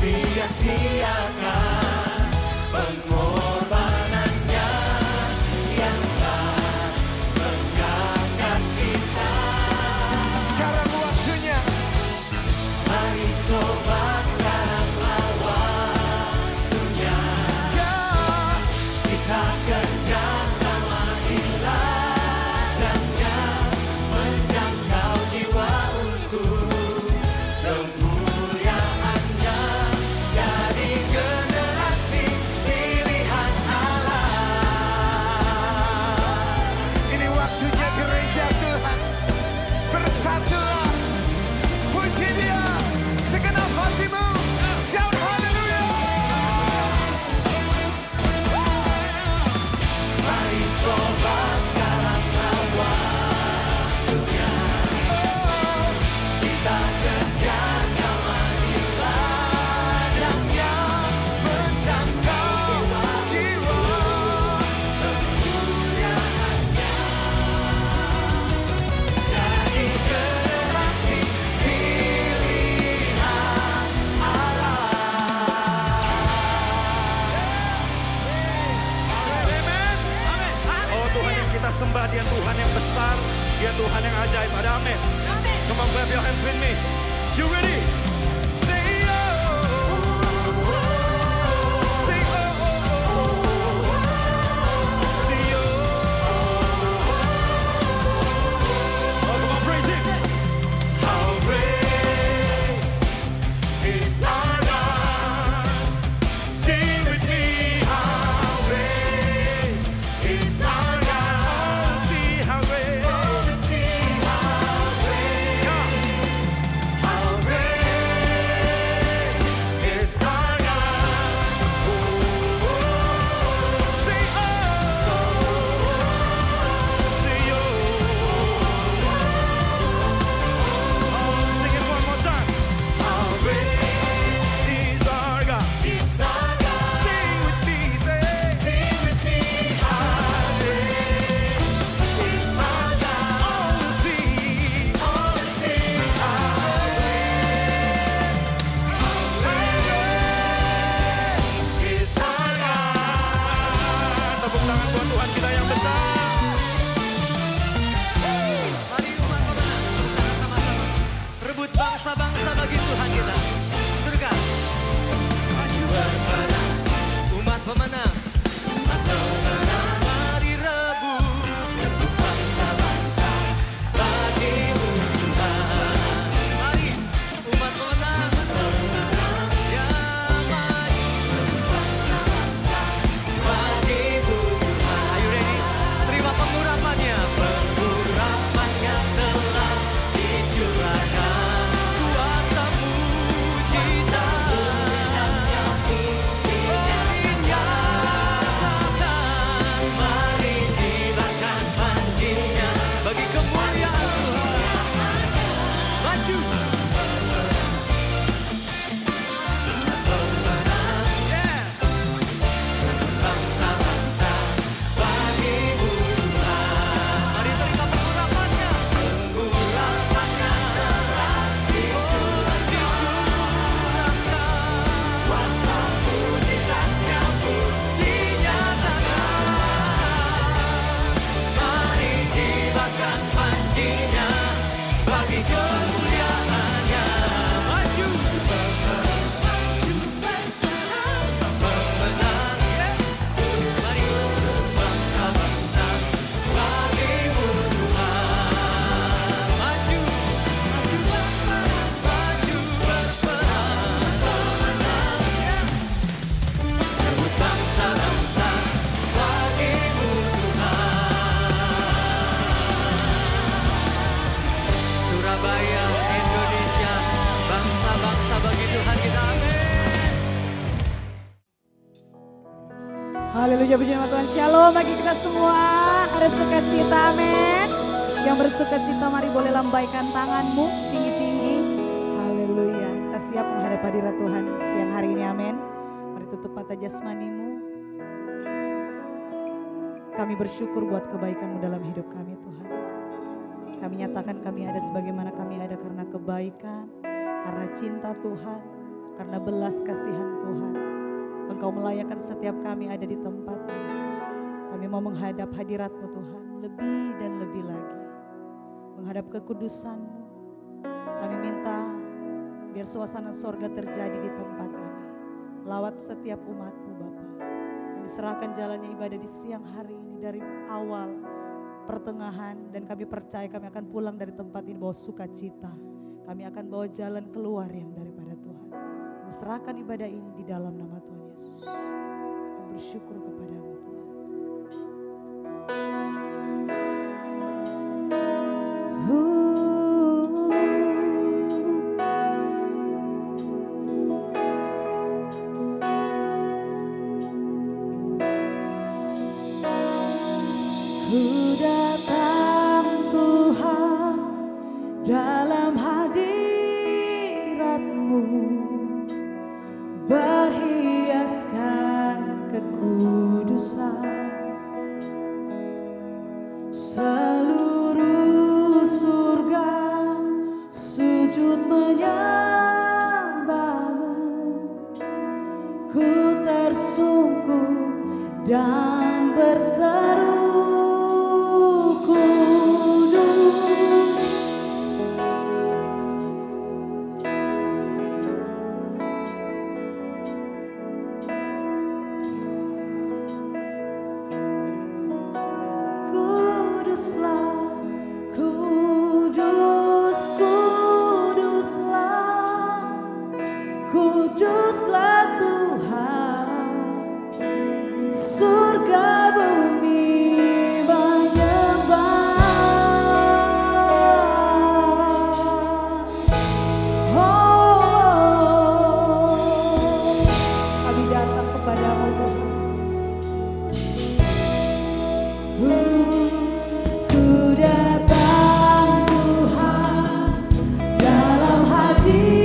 sia-siakan pengorbanannya yang telah mengangkat kita. Sekarang waktunya. Mari sobat, sekarang lawan dunia. Kita kerja sama di ladangnya, menjangkau jiwa untuk kemuliaannya. Jadi generasi pilihan Allah. Ini waktunya gereja Tuhan. Bersatulah. Puji Dia segenap hatimu. Shout haleluya. Mari sobat, sekarang lawan dunia. Kita kerja sama di ladangnya, menjangkau Jiwa. kemuliaannya. Jadi generasi pilihan Allah. Amin. Oh Tuhan yang kita sembah, Dia Tuhan yang besar, Dia Tuhan yang ajaib. Ada amin. Come on, clap your hands with me. You ready? Say oh. Say oh. Say oh. Oh, come on, praise Him. How great is our God. Sing with me, how great is our God. See how great. See how great, how great is our God. Say oh. Say oh. Oh, sing it one more time. How great He's our God. is our God. Sing with me, say. Sing with me, how great is our God. Oh, see. Oh, sing how great is our God. Tepuk tangan buat Tuhan kita yang besar. Mari umat pemenang, sama-sama rebut bangsa-bangsa bagi Tuhan kita. Surga, maju berperang. Umat pemenang, mari rebut Bangsa-bangsa bagimu Tuhan. Mari umat pemenang, ya mari. Bangsa-bangsa bagimu Tuhan. Ayo ready, terima pengurapannya. Pengurapannya telah dicurahkan. Kuasa mujizat dinyatakan. Mari tibakan panjinya Bagi kemuliaan Tuhan, maju. Yes. bangsa-bangsa bagimu Tuhan. Mari terima pengurapannya. Pengurapannya telah dicurahkan. Kuasa mujizatnya pun dinyatakan. Mari tibakan panjinya bagi kemuliaannya. Maju. Pemenang Mari bangsa-bangsa bagimu Tuhan. maju. Maju berperang. Rebut bangsa-bangsa bagimu Tuhan. Surabaya, Indonesia, bangsa-bangsa bagi Tuhan kita. Amin. Haleluya, puji nama Tuhan. Shalom bagi kita semua. Ada sukacita, amin. Yang bersukacita mari boleh lambaikan tanganmu tinggi-tinggi. Haleluya. Kita siap menghadap hadirat Tuhan siang hari ini, amin. Mari tutup mata jasmanimu. Kami bersyukur buat kebaikan-Mu dalam hidup kami Tuhan. Kami nyatakan kami ada sebagaimana kami ada karena kebaikan, karena cinta Tuhan, Karena belas kasihan Tuhan, Engkau melayakkan setiap kami ada di tempat ini. Kami mau menghadap hadirat-Mu Tuhan, lebih dan lebih lagi. Menghadap kekudusan-Mu. Kami minta biar suasana sorga terjadi di tempat ini. Lawat setiap umat-Mu Bapa. Kami serahkan jalannya ibadah di siang hari ini dari awal, pertengahan, dan kami percaya kami akan pulang dari tempat ini bawa sukacita. Kami akan bawa jalan keluar yang daripada Tuhan. Kami serahkan ibadah ini di dalam nama Tuhan Yesus. Kami bersyukur kepadamu Tuhan. Ku datang Tuhan dalam hadirat-Mu, berhiaskan kekudusan. Seluruh surga sujud menyembah-Mu. Ku tersungkur dan berseru, kuduslah Tuhan, surga bumi menyembah. Oh, kami datang kepadamu Tuhan. Ku datang Tuhan dalam hadirat-Mu,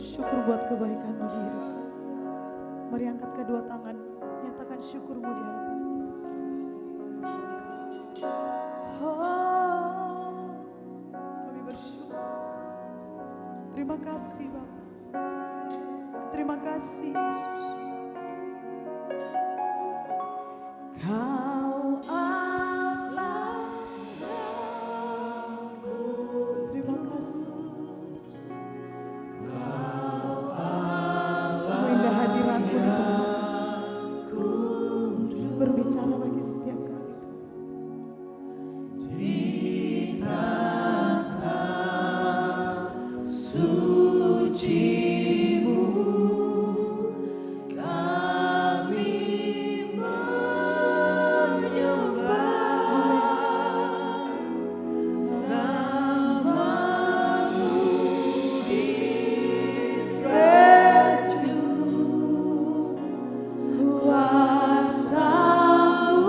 bersyukur buat kebaikan-Mu di hidup kami. Mari angkat kedua tangan, nyatakan syukur-Mu di hadapan Tuhan. Oh, kami bersyukur. Terima kasih Bapa. Terima kasih Yesus. Kau Allahku. Terima kasih. Semua indah hadirat-Mu di tempat kami. Berbicara bagi setiap kami. Kuasa-Mu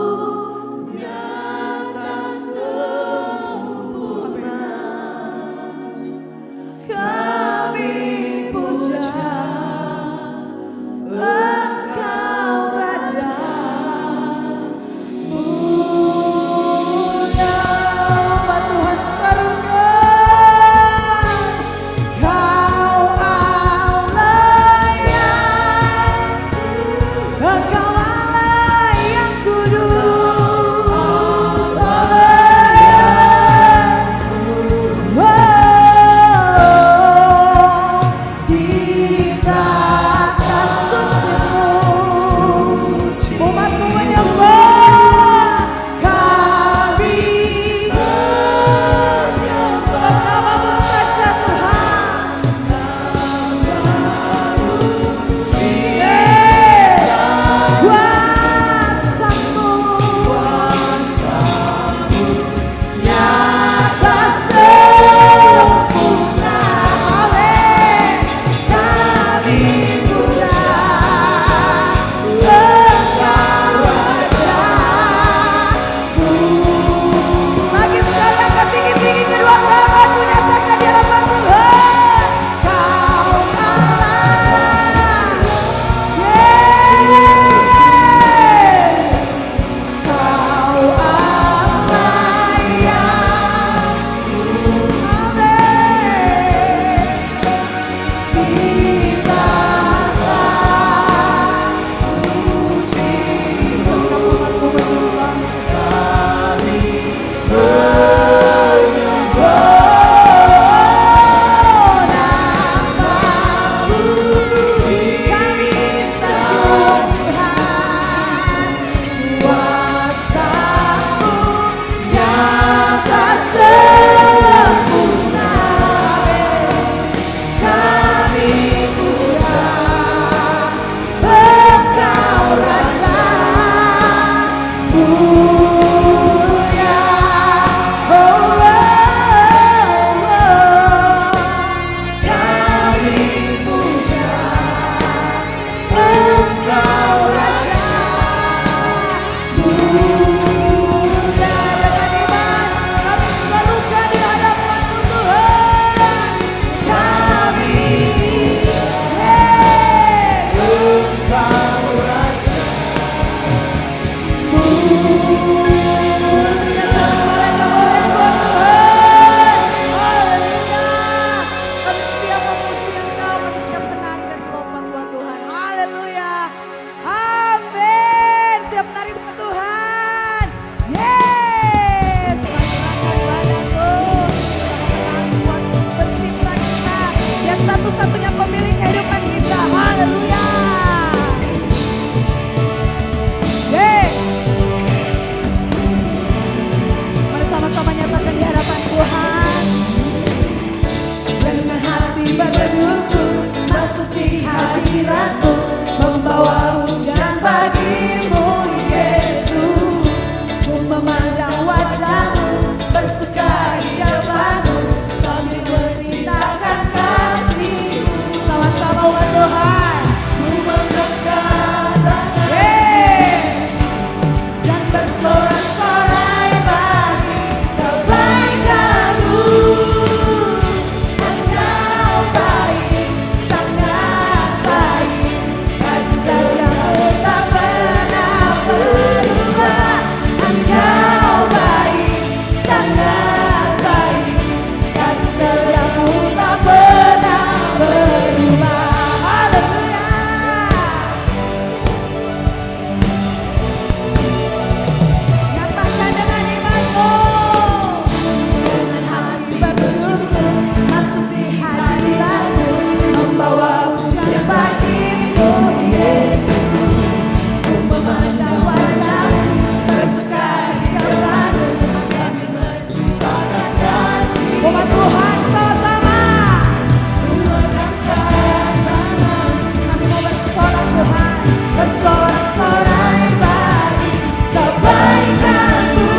bersorai bagi kebaikan-Mu.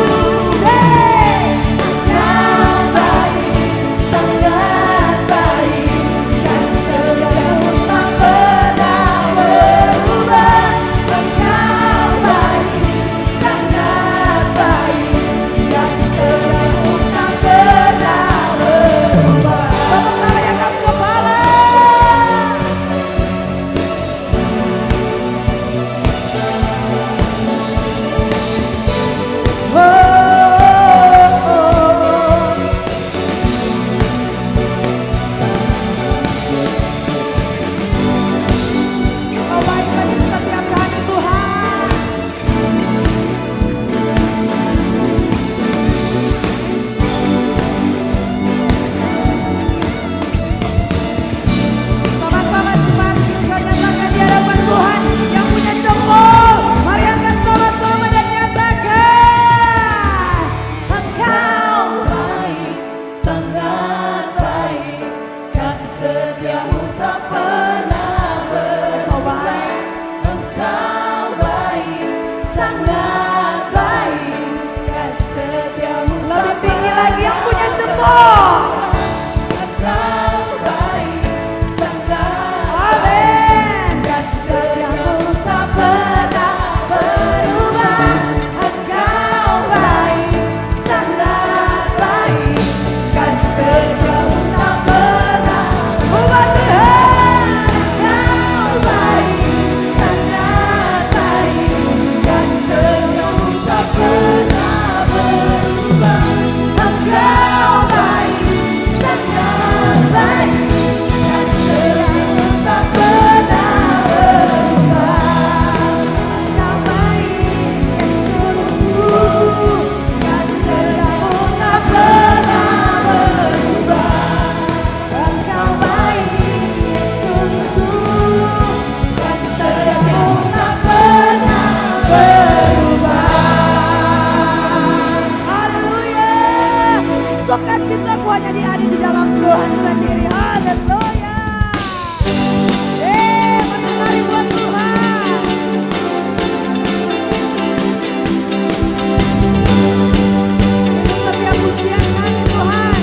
Engkau baik, sangat baik, kasih setiamu tak pernah berubah. Engkau baik, sangat baik, kasih setiamu tak pernah berubah. Tepuk tangan di atas kepala. Oh, oh, oh. Kau baik bagi setiap kami Tuhan. Sama-sama cepat kita nyatakan di hadapan Tuhan yang punya jempol. Mari angkat sama-sama dan nyatakan. Engkau baik, sangat baik, kasih setiamu tak pernah Engkau baik. Engkau baik, sangat baik, kasih setiamu Lebih tinggi lagi yang punya jempol. Engkau baik, sangat Amin. Kasih setiamu tak pernah berubah. Engkau baik, sangat baik, kasih setiamu tak pernah berubah. Tuhan, Engkau baik, sangat baik, kasih setiamu tak pernah berubah. Engkau baik, sangat baik, kasih setiamu tak pernah berubah. Engkau baik, Yesusku, kasih setiamu tak pernah berubah. Engkau baik, Yesusku, kasih setiamu tak pernah berubah. Haleluya. Sukacitaku hanya ada di dalam Tuhan sendiri. Haleluya. Menari buat Tuhan. Setiap pujian kami Tuhan.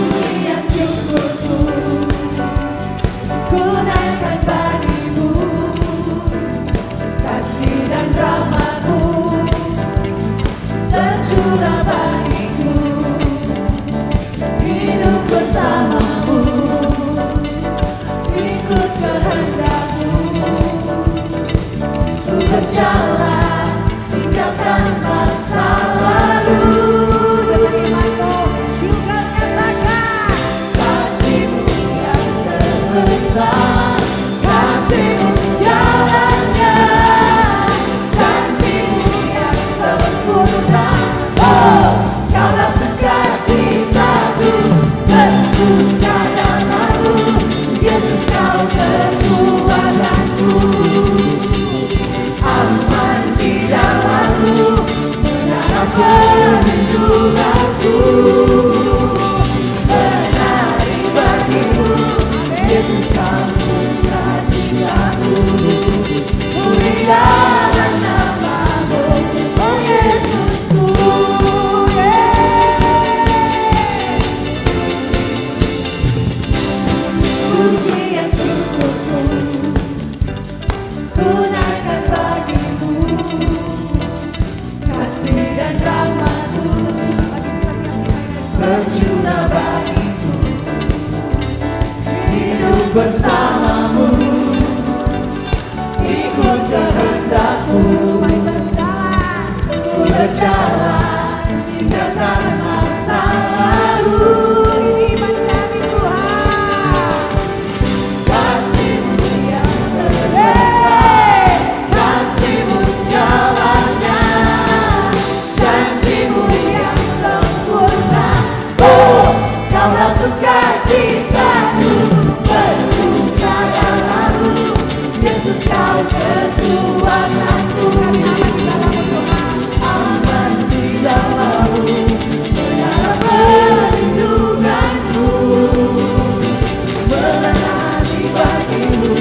pujian syukurku, ku naikkan bagimu, kasih dan rahmat-Mu tercurah bagiku, hidup bersama-Mu, ikut kehendak-Mu, ku berjalan tinggalkan masa lalu. Dengan imanmu, juga nyatakan. Kasih-Mu yang terbesar, kasih-Mu segalanya, janji-Mu yang sempurna. Oh, Kaulah sukacitaku, bersuka dalam-Mu, Yesus Kau kekuatanku, aman di dalam-Mu, menara perlindunganku. Menari bagimu, Yesus Kau sukacitaku, mulialah nama-Mu, oh Yesusku. Pujian syukurku, ku naikkan bagimu, kasih dan rahmat-Mu tercurah bagiku, hidup bersama-Mu, ikut kehendak-Mu, Mari berjalan. ku berjalan tinggalkan masa lalu. Ini iman kami Tuhan. Kasih-Mu yang terbesar, kasih-Mu segalanya, janji-Mu yang sempurna. Oh, Kaulah sukacitaku, bersuka dalam-Mu, Yesus Kau kekuatanku, aman di dalam-Mu, menara perlindunganku, menari bagimu,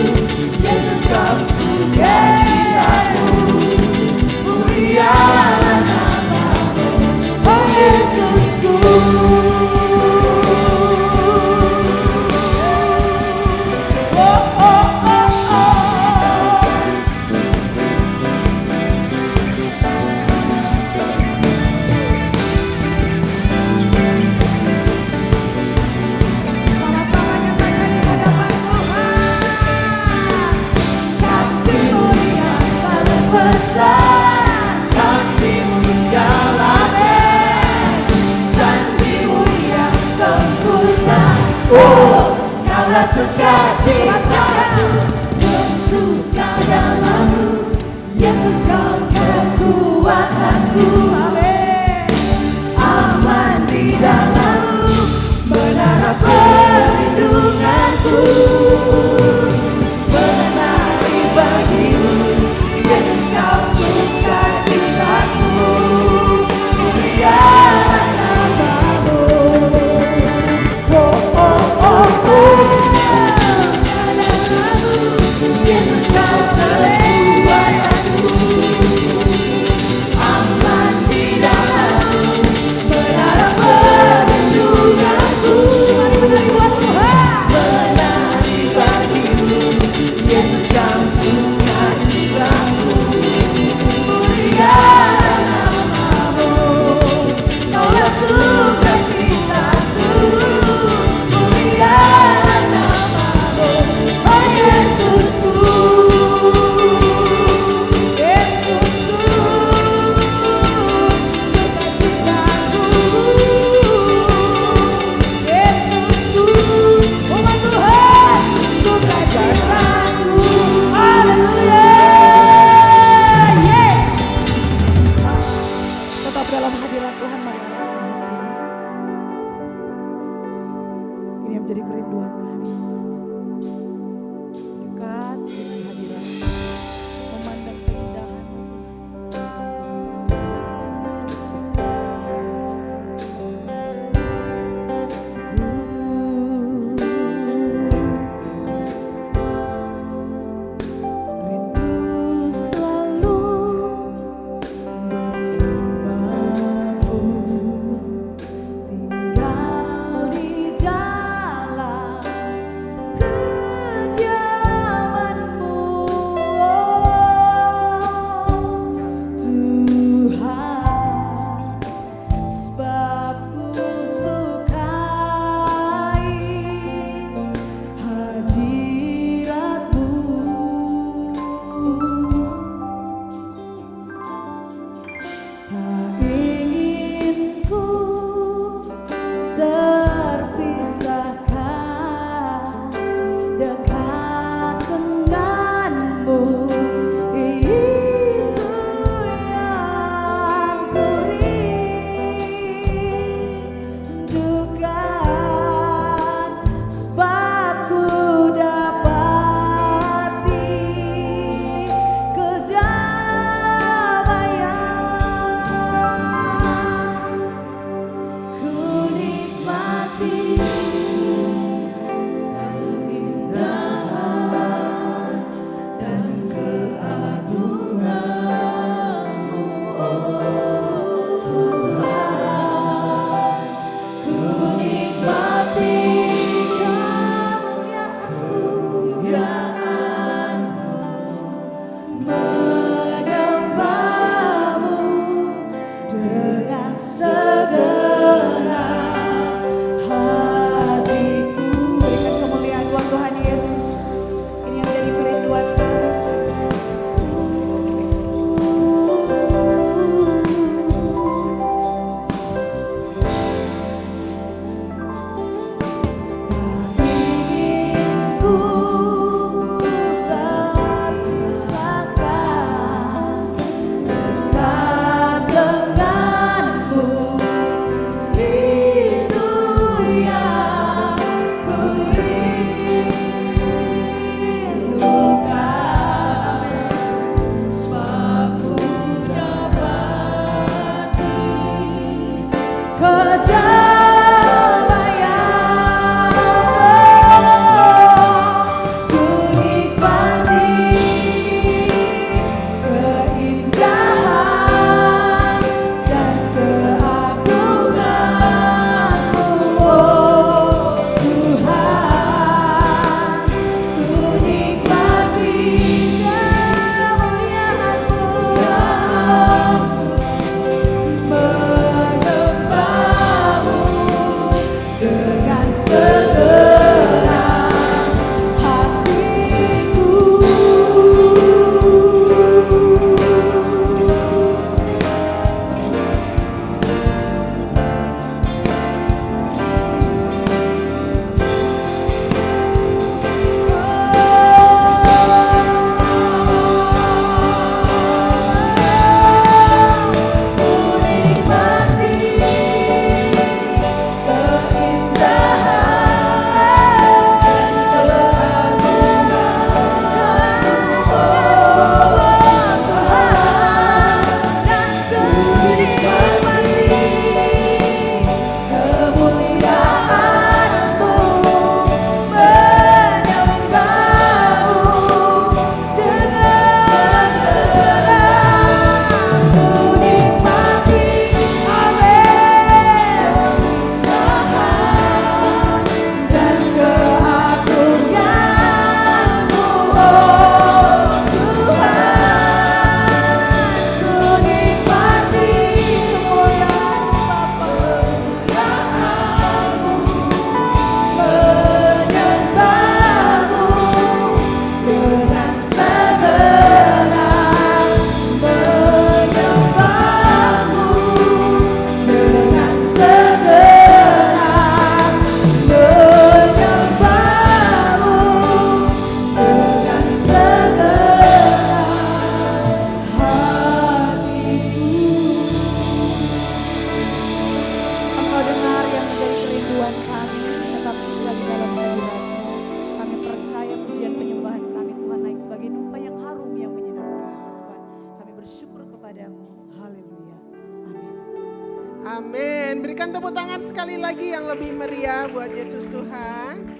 Amin. Berikan tepuk tangan sekali lagi yang lebih meriah buat Yesus Tuhan.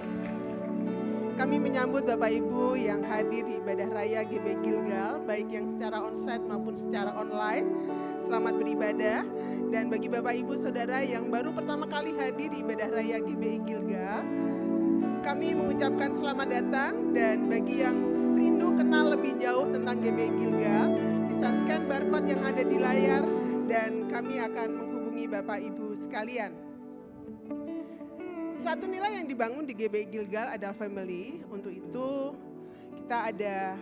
Kami menyambut Bapak Ibu yang hadir di ibadah raya GB Gilgal, baik yang secara onsite maupun secara online. Selamat beribadah. Dan bagi Bapak Ibu Saudara yang baru pertama kali hadir di ibadah raya GBI Gilgal, kami mengucapkan selamat datang. Dan bagi yang rindu kenal lebih jauh tentang GBI Gilgal, bisa scan barcode yang ada di layar dan kami akan menghubungi Bapak Ibu sekalian. Satu nilai yang dibangun di GBI Gilgal adalah family. Untuk itu kita ada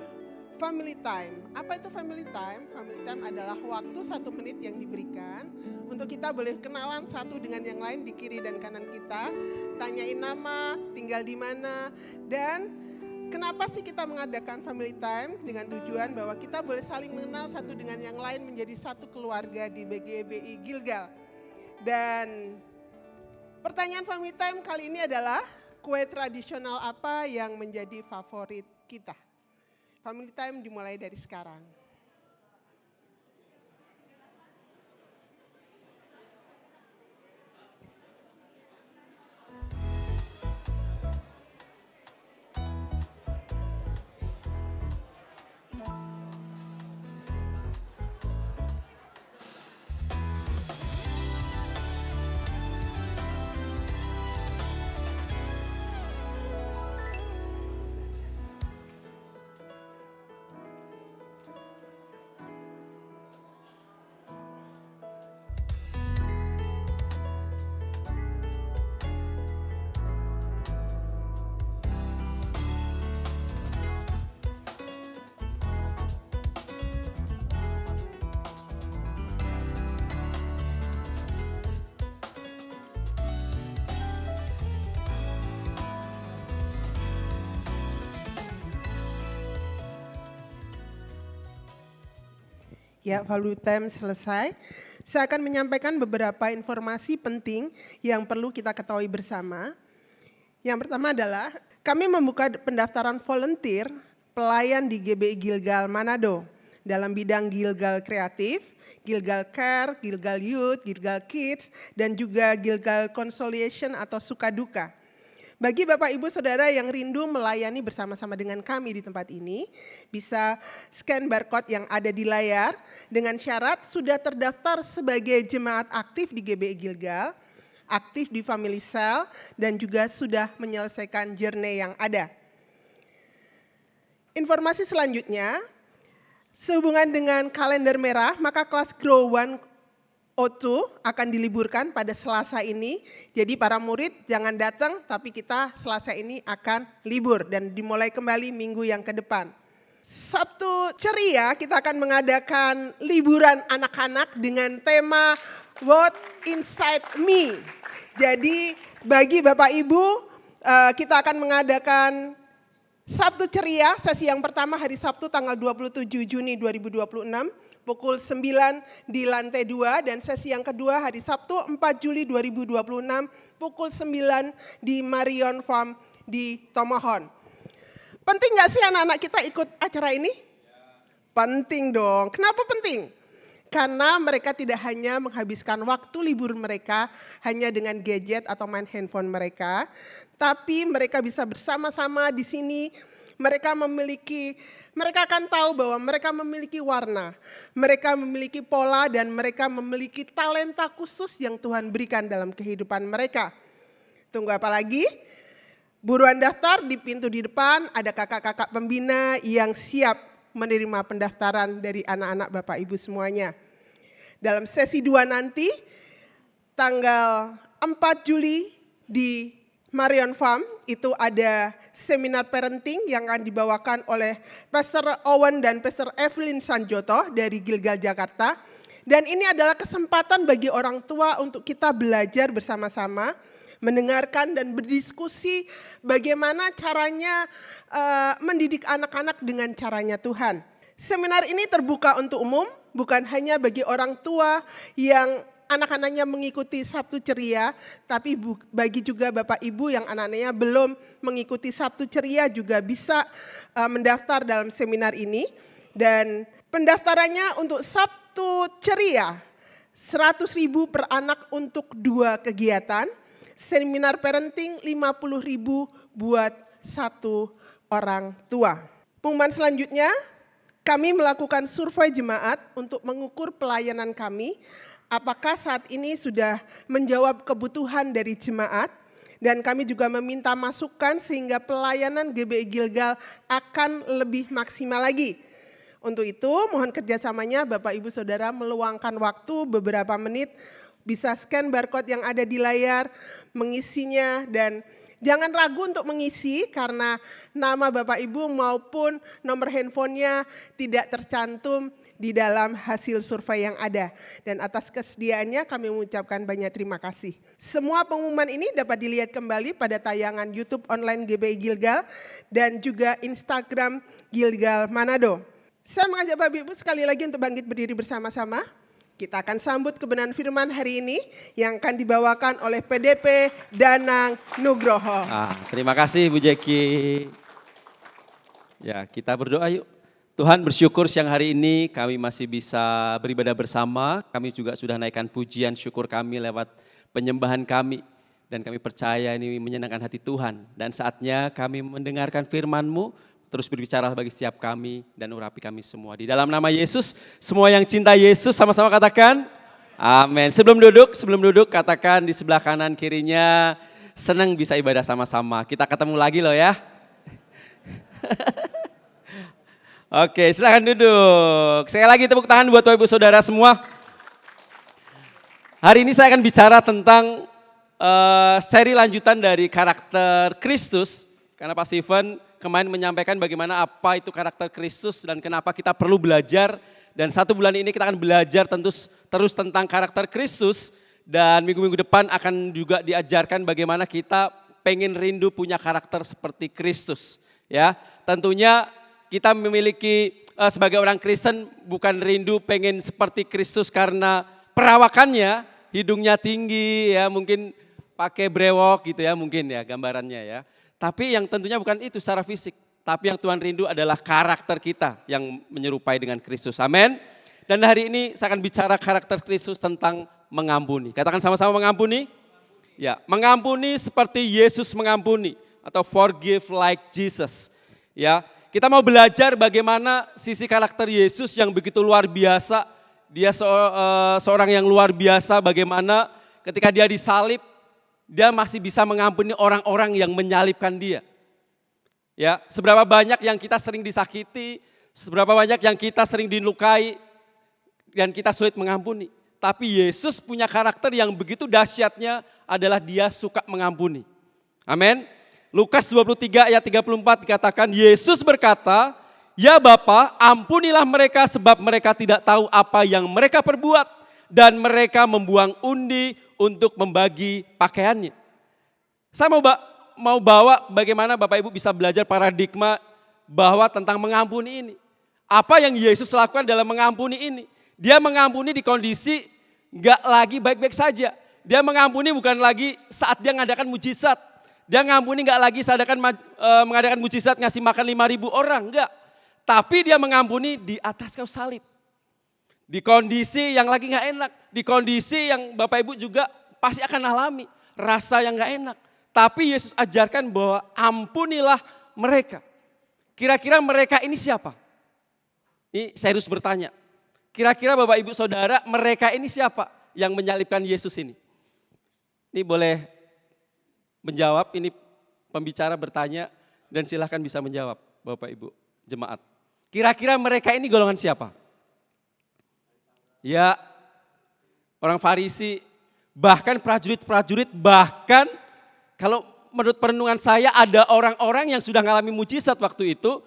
family time. Apa itu family time? Family time adalah waktu 1 menit yang diberikan untuk kita boleh kenalan satu dengan yang lain di kiri dan kanan kita. Tanyain nama, tinggal di mana, dan kenapa sih kita mengadakan family time? Dengan tujuan bahwa kita boleh saling mengenal satu dengan yang lain menjadi satu keluarga di GBI Gilgal. Dan pertanyaan family time kali ini adalah kue tradisional apa yang menjadi favorit kita? Family time dimulai dari sekarang. Ya, value time selesai. Saya akan menyampaikan beberapa informasi penting yang perlu kita ketahui bersama. Yang pertama adalah kami membuka pendaftaran volunteer pelayan di GBI Gilgal Manado dalam bidang Gilgal Kreatif, Gilgal Care, Gilgal Youth, Gilgal Kids, dan juga Gilgal Consolation atau Sukaduka. Bagi Bapak Ibu Saudara yang rindu melayani bersama-sama dengan kami di tempat ini, bisa scan barcode yang ada di layar dengan syarat sudah terdaftar sebagai jemaat aktif di GBI Gilgal, aktif di Family Cell, dan juga sudah menyelesaikan journey yang ada. Informasi selanjutnya, sehubungan dengan kalender merah, maka kelas Grow One O2 akan diliburkan pada Selasa ini. Jadi para murid jangan datang, tapi kita Selasa ini akan libur dan dimulai kembali minggu yang ke depan. Sabtu ceria kita akan mengadakan liburan anak-anak dengan tema What Inside Me. Jadi bagi Bapak Ibu kita akan mengadakan Sabtu ceria, sesi yang pertama hari Sabtu tanggal 27 Juni 2026. Pukul 9 di lantai 2 dan sesi yang kedua hari Sabtu 4 Juli 2026 pukul 9 di Marion Farm di Tomohon. Penting gak sih anak-anak kita ikut acara ini? Penting dong. Kenapa penting? Karena mereka tidak hanya menghabiskan waktu libur mereka hanya dengan gadget atau main handphone mereka, tapi mereka bisa bersama-sama di sini. Mereka akan tahu bahwa mereka memiliki warna, mereka memiliki pola, dan mereka memiliki talenta khusus yang Tuhan berikan dalam kehidupan mereka. Tunggu apa lagi? Buruan daftar di pintu di depan, ada kakak-kakak pembina yang siap menerima pendaftaran dari anak-anak Bapak Ibu semuanya. Dalam sesi 2 nanti, tanggal 4 Juli di Marion Farm, itu ada seminar parenting yang akan dibawakan oleh Pastor Owen dan Pastor Evelyn Sanjoto dari Gilgal Jakarta. Dan ini adalah kesempatan bagi orang tua untuk kita belajar bersama-sama, mendengarkan dan berdiskusi bagaimana caranya mendidik anak-anak dengan caranya Tuhan. Seminar ini terbuka untuk umum, bukan hanya bagi orang tua yang anak-anaknya mengikuti Sabtu ceria, tapi bagi juga Bapak Ibu yang anak-anaknya belum mengikuti Sabtu ceria juga bisa mendaftar dalam seminar ini. Dan pendaftarannya untuk Sabtu ceria 100.000 per anak untuk 2 kegiatan. Seminar parenting 50.000 buat 1 orang tua. Pengumuman selanjutnya, kami melakukan survei jemaat untuk mengukur pelayanan kami. Apakah saat ini sudah menjawab kebutuhan dari jemaat. Dan kami juga meminta masukan sehingga pelayanan GBI Gilgal akan lebih maksimal lagi. Untuk itu mohon kerjasamanya Bapak Ibu Saudara meluangkan waktu beberapa menit, bisa scan barcode yang ada di layar, mengisinya, dan jangan ragu untuk mengisi karena nama Bapak Ibu maupun nomor handphonenya tidak tercantum di dalam hasil survei yang ada. Dan atas kesediaannya kami mengucapkan banyak terima kasih. Semua pengumuman ini dapat dilihat kembali pada tayangan YouTube online GBI Gilgal dan juga Instagram Gilgal Manado. Saya mengajak Bapak Ibu sekali lagi untuk bangkit berdiri bersama-sama. Kita akan sambut kebenaran firman hari ini yang akan dibawakan oleh PDP Danang Nugroho. Terima kasih Bu Jeki. Ya, kita berdoa yuk. Tuhan, bersyukur siang hari ini kami masih bisa beribadah bersama. Kami juga sudah naikkan pujian syukur kami lewat penyembahan kami. Dan kami percaya ini menyenangkan hati Tuhan. Dan saatnya kami mendengarkan firman-Mu, terus berbicara bagi setiap kami dan urapi kami semua. Di dalam nama Yesus, semua yang cinta Yesus sama-sama katakan amin. Sebelum duduk katakan di sebelah kanan kirinya, senang bisa ibadah sama-sama. Kita ketemu lagi loh ya. Oke, silakan duduk. Sekali lagi tepuk tangan buat Bapak Ibu Saudara semua. Hari ini saya akan bicara tentang seri lanjutan dari karakter Kristus. Karena Pak Steven kemarin menyampaikan bagaimana apa itu karakter Kristus dan kenapa kita perlu belajar. Dan 1 bulan ini kita akan belajar terus tentang karakter Kristus. Dan minggu-minggu depan akan juga diajarkan bagaimana kita pengen rindu punya karakter seperti Kristus. Ya, tentunya kita memiliki sebagai orang Kristen bukan rindu pengen seperti Kristus karena perawakannya, hidungnya tinggi ya, mungkin pakai brewok gitu ya mungkin ya gambarannya ya. Tapi yang tentunya bukan itu secara fisik, tapi yang Tuhan rindu adalah karakter kita yang menyerupai dengan Kristus. Amin. Dan hari ini saya akan bicara karakter Kristus tentang mengampuni. Katakan sama-sama mengampuni. Ya, mengampuni seperti Yesus mengampuni atau forgive like Jesus. Ya, kita mau belajar bagaimana sisi karakter Yesus yang begitu luar biasa. Dia seorang yang luar biasa bagaimana ketika dia disalib, dia masih bisa mengampuni orang-orang yang menyalibkan dia. Ya, seberapa banyak yang kita sering disakiti, seberapa banyak yang kita sering dilukai, dan kita sulit mengampuni. Tapi Yesus punya karakter yang begitu dahsyatnya adalah dia suka mengampuni. Amin. Lukas 23 ayat 34 dikatakan, Yesus berkata, ya Bapa, ampunilah mereka sebab mereka tidak tahu apa yang mereka perbuat. Dan mereka membuang undi untuk membagi pakaiannya. Saya mau bawa bagaimana Bapak Ibu bisa belajar paradigma bahwa tentang mengampuni ini. Apa yang Yesus lakukan dalam mengampuni ini. Dia mengampuni di kondisi gak lagi baik-baik saja. Dia mengampuni bukan lagi saat dia mengadakan mujizat. Dia mengampuni gak lagi saat mengadakan mujizat ngasih makan 5.000 orang, enggak. Tapi dia mengampuni di atas kayu salib. Di kondisi yang lagi gak enak. Di kondisi yang Bapak Ibu juga pasti akan alami. Rasa yang gak enak. Tapi Yesus ajarkan bahwa ampunilah mereka. Kira-kira mereka ini siapa? Ini saya harus bertanya. Kira-kira Bapak Ibu Saudara mereka ini siapa yang menyalibkan Yesus ini? Ini boleh menjawab, ini pembicara bertanya dan silahkan bisa menjawab Bapak Ibu jemaat. Kira-kira mereka ini golongan siapa? Ya, orang Farisi, bahkan prajurit-prajurit, bahkan kalau menurut perenungan saya ada orang-orang yang sudah mengalami mujizat waktu itu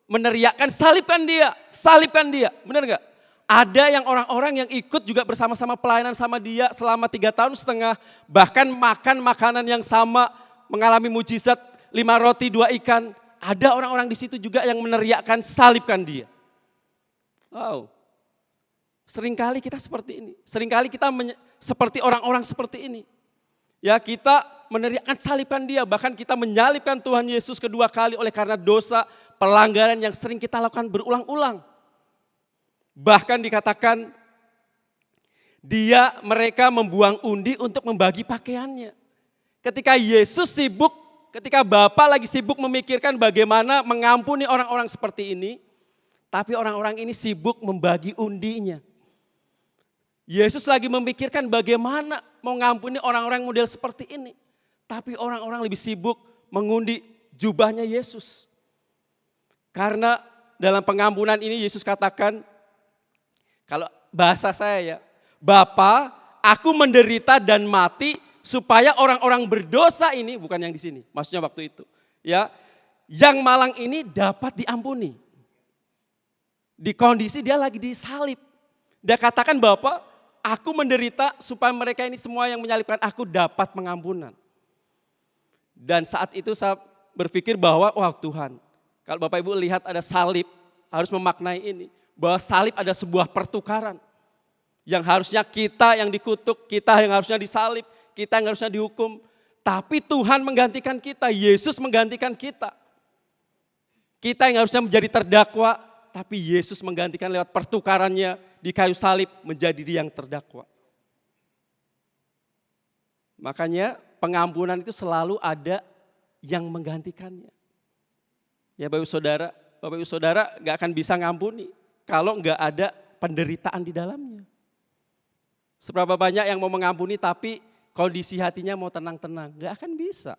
meneriakkan salibkan dia, benar gak? Ada yang orang-orang yang ikut juga bersama-sama pelayanan sama dia selama 3,5 tahun, bahkan makan makanan yang sama, mengalami mujizat 5 roti 2 ikan. Ada orang-orang di situ juga yang meneriakkan salibkan dia. Wow. Seringkali kita seperti ini. Seringkali kita seperti orang-orang seperti ini. Ya, kita meneriakkan salibkan dia, bahkan kita menyalibkan Tuhan Yesus kedua kali oleh karena dosa pelanggaran yang sering kita lakukan berulang-ulang. Bahkan dikatakan Mereka membuang undi untuk membagi pakaiannya. Ketika Yesus sibuk, ketika Bapa lagi sibuk memikirkan bagaimana mengampuni orang-orang seperti ini, tapi orang-orang ini sibuk membagi undinya. Yesus lagi memikirkan bagaimana mengampuni orang-orang model seperti ini. Tapi orang-orang lebih sibuk mengundi jubahnya Yesus. Karena dalam pengampunan ini Yesus katakan, kalau bahasa saya ya, Bapa, aku menderita dan mati supaya orang-orang berdosa ini, bukan yang di sini, maksudnya waktu itu, ya, yang malang ini dapat diampuni. Di kondisi dia lagi disalib. Dia katakan, Bapa, aku menderita supaya mereka ini semua yang menyalibkan aku dapat pengampunan. Dan saat itu saya berpikir bahwa, wah Tuhan, kalau Bapak Ibu lihat ada salib, harus memaknai ini. Bahwa salib ada sebuah pertukaran. Yang harusnya kita yang dikutuk, kita yang harusnya disalib, kita yang harusnya dihukum. Tapi Tuhan menggantikan kita, Yesus menggantikan kita. Kita yang harusnya menjadi terdakwa, tapi Yesus menggantikan lewat pertukarannya di kayu salib menjadi dia yang terdakwa. Makanya pengampunan itu selalu ada yang menggantikannya. Ya Bapak Ibu Saudara gak akan bisa ngampuni kalau gak ada penderitaan di dalamnya. Seberapa banyak yang mau mengampuni tapi kondisi hatinya mau tenang-tenang, gak akan bisa.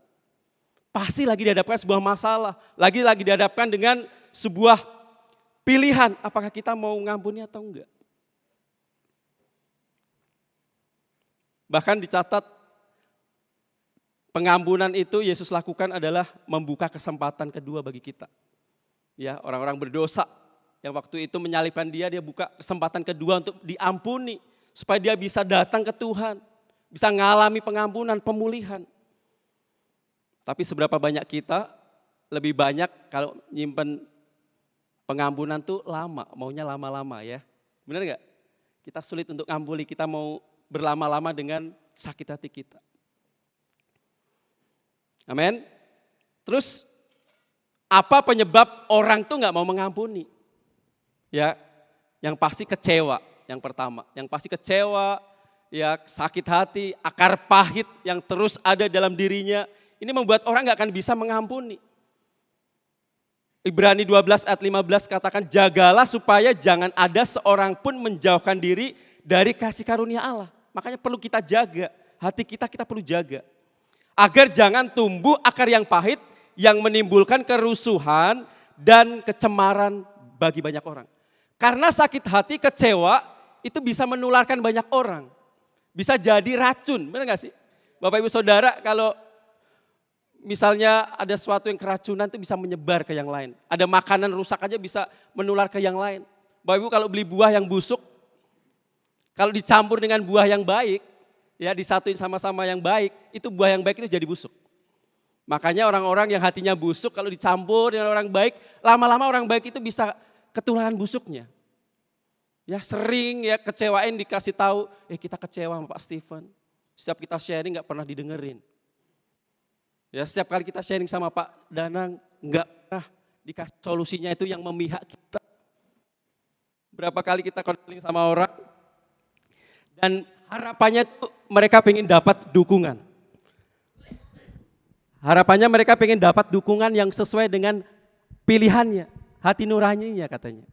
Pasti lagi dihadapkan sebuah masalah, lagi dihadapkan dengan sebuah pilihan apakah kita mau mengampuni atau enggak. Bahkan dicatat pengampunan itu Yesus lakukan adalah membuka kesempatan kedua bagi kita. Ya, orang-orang berdosa yang waktu itu menyalibkan dia buka kesempatan kedua untuk diampuni supaya dia bisa datang ke Tuhan, bisa mengalami pengampunan, pemulihan. Tapi seberapa banyak kita, lebih banyak kalau nyimpen pengampunan tuh lama, maunya lama-lama ya. Benar gak? Kita sulit untuk ngampuni, kita mau berlama-lama dengan sakit hati kita. Amin. Terus apa penyebab orang tuh gak mau mengampuni? Ya, yang pasti kecewa yang pertama. Yang pasti kecewa, ya sakit hati, akar pahit yang terus ada dalam dirinya. Ini membuat orang gak akan bisa mengampuni. Ibrani 12 ayat 15 katakan, jagalah supaya jangan ada seorang pun menjauhkan diri dari kasih karunia Allah. Makanya perlu kita jaga, hati kita perlu jaga. Agar jangan tumbuh akar yang pahit yang menimbulkan kerusuhan dan kecemaran bagi banyak orang. Karena sakit hati, kecewa itu bisa menularkan banyak orang. Bisa jadi racun, benar gak sih? Bapak Ibu Saudara kalau misalnya ada sesuatu yang keracunan itu bisa menyebar ke yang lain. Ada makanan rusak aja bisa menular ke yang lain. Bapak Ibu kalau beli buah yang busuk, kalau dicampur dengan buah yang baik, ya disatuin sama-sama yang baik, itu buah yang baik itu jadi busuk. Makanya orang-orang yang hatinya busuk kalau dicampur dengan orang baik, lama-lama orang baik itu bisa ketularan busuknya. Ya sering ya kecewain dikasih tahu, kita kecewa sama Pak Stephen. Setiap kita sharing gak pernah didengerin. Ya setiap kali kita sharing sama Pak Danang gak pernah dikasih solusinya itu yang memihak kita. Berapa kali kita konseling sama orang dan harapannya tuh mereka pengen dapat dukungan. Harapannya mereka pengen dapat dukungan yang sesuai dengan pilihannya, hati nuraninya katanya.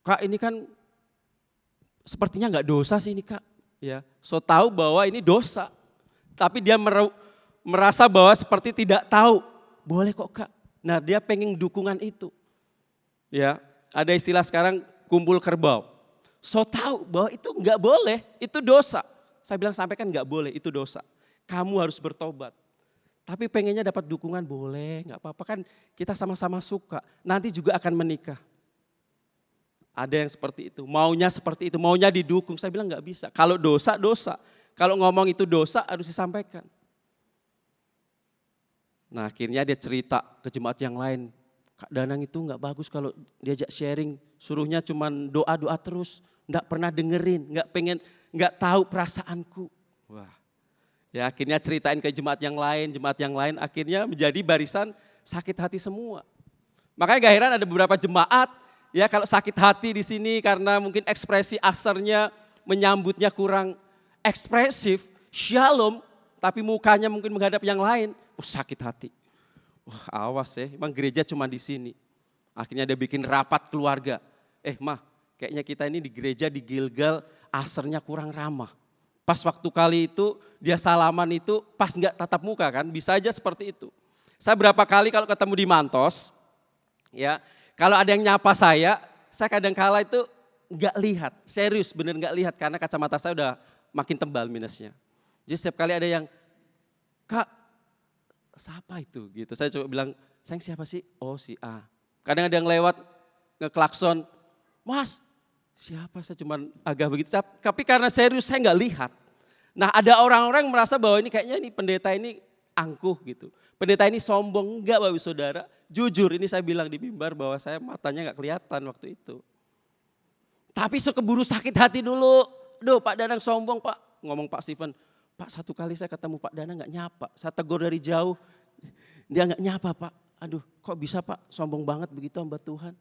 Kak ini kan sepertinya nggak dosa sih ini kak. Ya, so tahu bahwa ini dosa. Tapi dia merasa bahwa seperti tidak tahu. Boleh kok kak. Nah dia pengen dukungan itu. Ya, ada istilah sekarang kumpul kerbau. So tahu bahwa itu nggak boleh, itu dosa. Saya bilang sampaikan nggak boleh, itu dosa. Kamu harus bertobat. Tapi pengennya dapat dukungan boleh, nggak apa-apa kan kita sama-sama suka. Nanti juga akan menikah. Ada yang seperti itu, maunya seperti itu, maunya didukung. Saya bilang nggak bisa. Kalau dosa, dosa. Kalau ngomong itu dosa harus disampaikan. Nah akhirnya dia cerita ke jemaat yang lain. Kak Danang itu nggak bagus kalau diajak sharing, suruhnya cuman doa-doa terus, nggak pernah dengerin, nggak tahu perasaanku. Wah, ya akhirnya ceritain ke jemaat yang lain akhirnya menjadi barisan sakit hati semua. Makanya gak heran ada beberapa jemaat, ya kalau sakit hati di sini karena mungkin ekspresi asarnya menyambutnya kurang ekspresif, shalom, tapi mukanya mungkin menghadap yang lain, sakit hati. Wah, awas ya, emang gereja cuma di sini. Akhirnya dia bikin rapat keluarga. Mah, kayaknya kita ini di gereja di Gilgal, asernya kurang ramah. Pas waktu kali itu dia salaman itu pas nggak tatap muka kan, bisa aja seperti itu. Saya berapa kali kalau ketemu di Mantos, ya kalau ada yang nyapa saya kadang kala itu nggak lihat, serius bener nggak lihat karena kacamata saya udah makin tebal minusnya. Jadi setiap kali ada yang, Kak, siapa itu? Gitu. Saya coba bilang, sayang siapa sih? Oh si A. Kadang ada yang lewat ngeklakson, Mas, siapa? Saya cuma agak begitu. Tapi karena serius saya nggak lihat. Nah ada orang-orang yang merasa bahwa ini kayaknya ini pendeta ini angkuh gitu. Pendeta ini sombong, enggak Bapak Saudara. Jujur ini saya bilang di mimbar bahwa saya matanya nggak kelihatan waktu itu. Tapi keburu sakit hati dulu. Duh Pak Danang sombong Pak. Ngomong Pak Steven, Pak satu kali saya ketemu Pak Danang nggak nyapa. Saya tegur dari jauh, dia nggak nyapa Pak. Aduh kok bisa Pak sombong banget begitu hamba Tuhan.